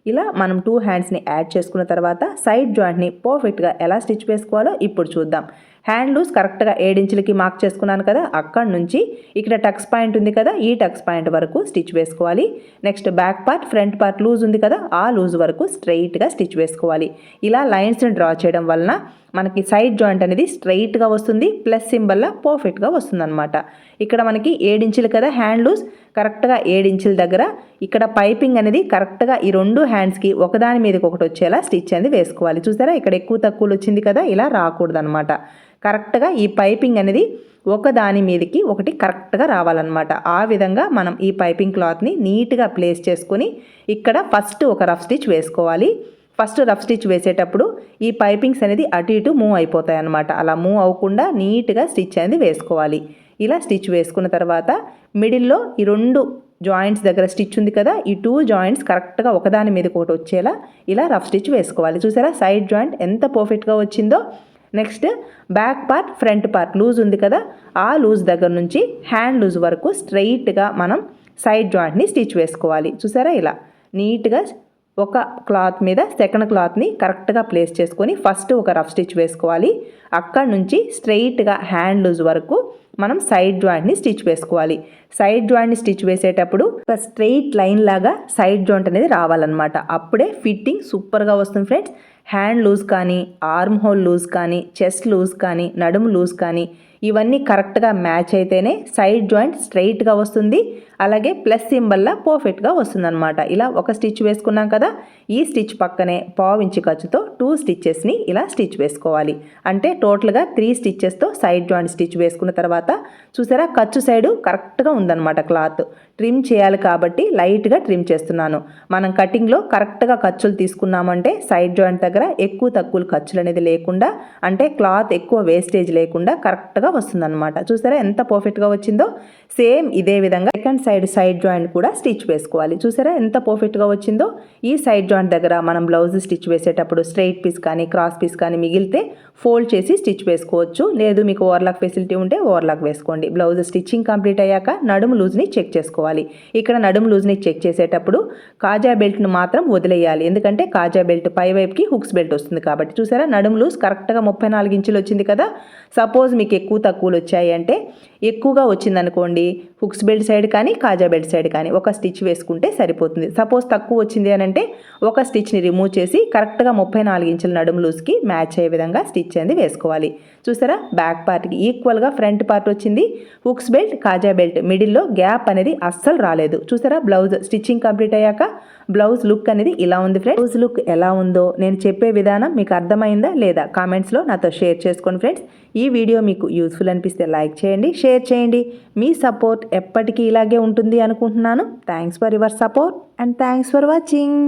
ఇలా మనం 2 హ్యాండ్స్ని యాడ్ చేసుకున్న తర్వాత సైడ్ జాయింట్ని పర్ఫెక్ట్గా ఎలా స్టిచ్ వేసుకోవాలో ఇప్పుడు చూద్దాం. హ్యాండ్ లూజ్ కరెక్ట్గా 7 ఇంచులకి మార్క్ చేసుకున్నాను కదా, అక్కడ నుంచి ఇక్కడ టక్స్ పాయింట్ ఉంది కదా, ఈ టక్స్ పాయింట్ వరకు స్టిచ్ వేసుకోవాలి. Next back part front part loose ఉంది కదా, ఆ లూజ్ వరకు స్ట్రైట్గా స్టిచ్ వేసుకోవాలి. ఇలా లైన్స్ని డ్రా చేయడం వలన మనకి సైడ్ జాయింట్ అనేది స్ట్రైట్గా వస్తుంది, ప్లస్ సింబల్లా పర్ఫెక్ట్గా వస్తుంది అనమాట. ఇక్కడ మనకి 7 ఇంచులు కదా హ్యాండ్ లూజ్, కరెక్ట్గా 7 ఇంచుల దగ్గర ఇక్కడ పైపింగ్ అనేది కరెక్ట్గా ఈ 2 హ్యాండ్స్కి ఒకదాని మీదకి ఒకటి వచ్చేలా స్టిచ్ అనేది వేసుకోవాలి. చూసారా ఇక్కడ ఎక్కువ తక్కువలు వచ్చింది కదా, ఇలా రాకూడదు అనమాట. కరెక్ట్గా ఈ పైపింగ్ అనేది ఒక దాని మీదకి ఒకటి కరెక్ట్గా రావాలన్నమాట. ఆ విధంగా మనం ఈ పైపింగ్ క్లాత్ని నీట్గా ప్లేస్ చేసుకొని ఇక్కడ ఫస్ట్ ఒక రఫ్ స్టిచ్ వేసుకోవాలి. ఫస్ట్ రఫ్ స్టిచ్ వేసేటప్పుడు ఈ పైపింగ్స్ అనేది అటు ఇటు మూవ్ అయిపోతాయి అన్నమాట. అలా మూవ్ అవ్వకుండా నీట్గా స్టిచ్ అనేది వేసుకోవాలి. ఇలా స్టిచ్ వేసుకున్న తర్వాత మిడిల్లో ఈ 2 జాయింట్స్ దగ్గర స్టిచ్ ఉంది కదా, ఈ 2 జాయింట్స్ కరెక్ట్గా ఒకదాని మీదకి ఒకటి వచ్చేలా ఇలా రఫ్ స్టిచ్ వేసుకోవాలి. చూసారా సైడ్ జాయింట్ ఎంత పర్ఫెక్ట్గా వచ్చిందో. Next back part front part loose ఉంది కదా, ఆ లూజ్ దగ్గర నుంచి హ్యాండ్ లూజ్ వరకు స్ట్రైట్గా మనం సైడ్ జాయింట్ని స్టిచ్ వేసుకోవాలి. చూసారా ఇలా నీట్గా ఒక క్లాత్ మీద సెకండ్ క్లాత్ని కరెక్ట్గా ప్లేస్ చేసుకొని ఫస్ట్ ఒక రఫ్ స్టిచ్ వేసుకోవాలి. అక్కడ నుంచి స్ట్రైట్గా హ్యాండ్ లూజ్ వరకు మనం సైడ్ జాయింట్ని స్టిచ్ వేసుకోవాలి. సైడ్ జాయింట్ని స్టిచ్ వేసేటప్పుడు ఒక స్ట్రైట్ లైన్ లాగా సైడ్ జాయింట్ అనేది రావాలన్నమాట. అప్పుడే ఫిట్టింగ్ సూపర్గా వస్తుంది ఫ్రెండ్స్. హ్యాండ్ లూజ్ కానీ, ఆర్మ్ హోల్ లూజ్ కానీ, చెస్ట్ లూజ్ కానీ, నడుము లూజ్ కానీ ఇవన్నీ కరెక్ట్గా మ్యాచ్ అయితేనే సైడ్ జాయింట్ స్ట్రైట్గా వస్తుంది. అలాగే ప్లస్ సింబల్లా పర్ఫెక్ట్గా వస్తుంది అనమాట. ఇలా ఒక స్టిచ్ వేసుకున్నాం కదా, ఈ స్టిచ్ పక్కనే 1/2 ఇంచు ఖర్చుతో 2 స్టిచ్చెస్ని ఇలా స్టిచ్ వేసుకోవాలి. అంటే టోటల్గా 3 స్టిచ్చెస్తో సైడ్ జాయింట్ స్టిచ్ వేసుకున్న తర్వాత చూసారా ఖర్చు సైడు కరెక్ట్గా ఉందన్నమాట. క్లాత్ ట్రిమ్ చేయాలి కాబట్టి లైట్గా ట్రిమ్ చేస్తున్నాను. మనం కటింగ్లో కరెక్ట్గా ఖర్చులు తీసుకున్నామంటే సైడ్ జాయింట్ దగ్గర ఎక్కువ తక్కువ ఖర్చులు అనేది లేకుండా, అంటే క్లాత్ ఎక్కువ వేస్టేజ్ లేకుండా కరెక్ట్గా వస్తుందన్నమాట. చూసారా ఎంత పర్ఫెక్ట్గా వచ్చిందో. సేమ్ ఇదే విధంగా సెకండ్ సైడ్ జాయింట్ కూడా స్టిచ్ వేసుకోవాలి. చూసారా ఎంత పర్ఫెక్ట్గా వచ్చిందో. ఈ సైడ్ జాయింట్ దగ్గర మనం బ్లౌజ్ స్టిచ్ వేసేటప్పుడు స్ట్రైట్ పీస్ కానీ క్రాస్ పీస్ కానీ మిగిలితే ఫోల్డ్ చేసి స్టిచ్ వేసుకోవచ్చు. లేదు మీకు ఓవర్లాక్ ఫెసిలిటీ ఉంటే ఓవర్లాక్ వేసుకోండి. బ్లౌజ్ స్టిచ్చింగ్ కంప్లీట్ అయ్యాక నడుము లూజ్ని చెక్ చేసుకోవాలి. ఇక్కడ నడుము లూజ్ని చెక్ చేసేటప్పుడు కాజా బెల్ట్ను మాత్రం వదిలేయాలి. ఎందుకంటే కాజా బెల్ట్ పై వైపుకి హుక్స్ బెల్ట్ వస్తుంది కాబట్టి. చూసారా నడుము లూజ్ కరెక్ట్గా 34 ఇంచులు వచ్చింది కదా. సపోజ్ మీకు ఎక్కువ తక్కువలు వచ్చాయి అంటే, ఎక్కువగా వచ్చిందనుకోండి హుక్స్ బెల్ట్ సైడ్ కానీ కాజా బెల్ట్ సైడ్ కానీ ఒక స్టిచ్ వేసుకుంటే సరిపోతుంది. సపోజ్ తక్కువ వచ్చింది అని అంటే ఒక స్టిచ్ని రిమూవ్ చేసి కరెక్ట్గా 34 ఇంచుల నడుము లూజ్కి మ్యాచ్ అయ్యే విధంగా స్టిచ్ అనేది వేసుకోవాలి. చూసారా బ్యాక్ పార్ట్కి ఈక్వల్గా ఫ్రంట్ పార్ట్ వచ్చింది. హుక్స్ బెల్ట్ కాజా బెల్ట్ మిడిల్లో గ్యాప్ అనేది అస్సలు రాలేదు. చూసారా బ్లౌజ్ స్టిచ్చింగ్ కంప్లీట్ అయ్యాక బ్లౌజ్ లుక్ అనేది ఇలా ఉంది ఫ్రెండ్స్. బ్లౌజ్ లుక్ ఎలా ఉందో నేను చెప్పే విధానం మీకు అర్థమైందా లేదా కామెంట్స్లో నాతో షేర్ చేసుకోండి ఫ్రెండ్స్. ఈ వీడియో మీకు యూస్ఫుల్ అనిపిస్తే లైక్ చేయండి, షేర్ చేయండి. మీ సపోర్ట్ ఎప్పటికీ ఇలాగే ఉంటుంది అనుకుంటున్నాను. Thanks for your support and thanks for watching.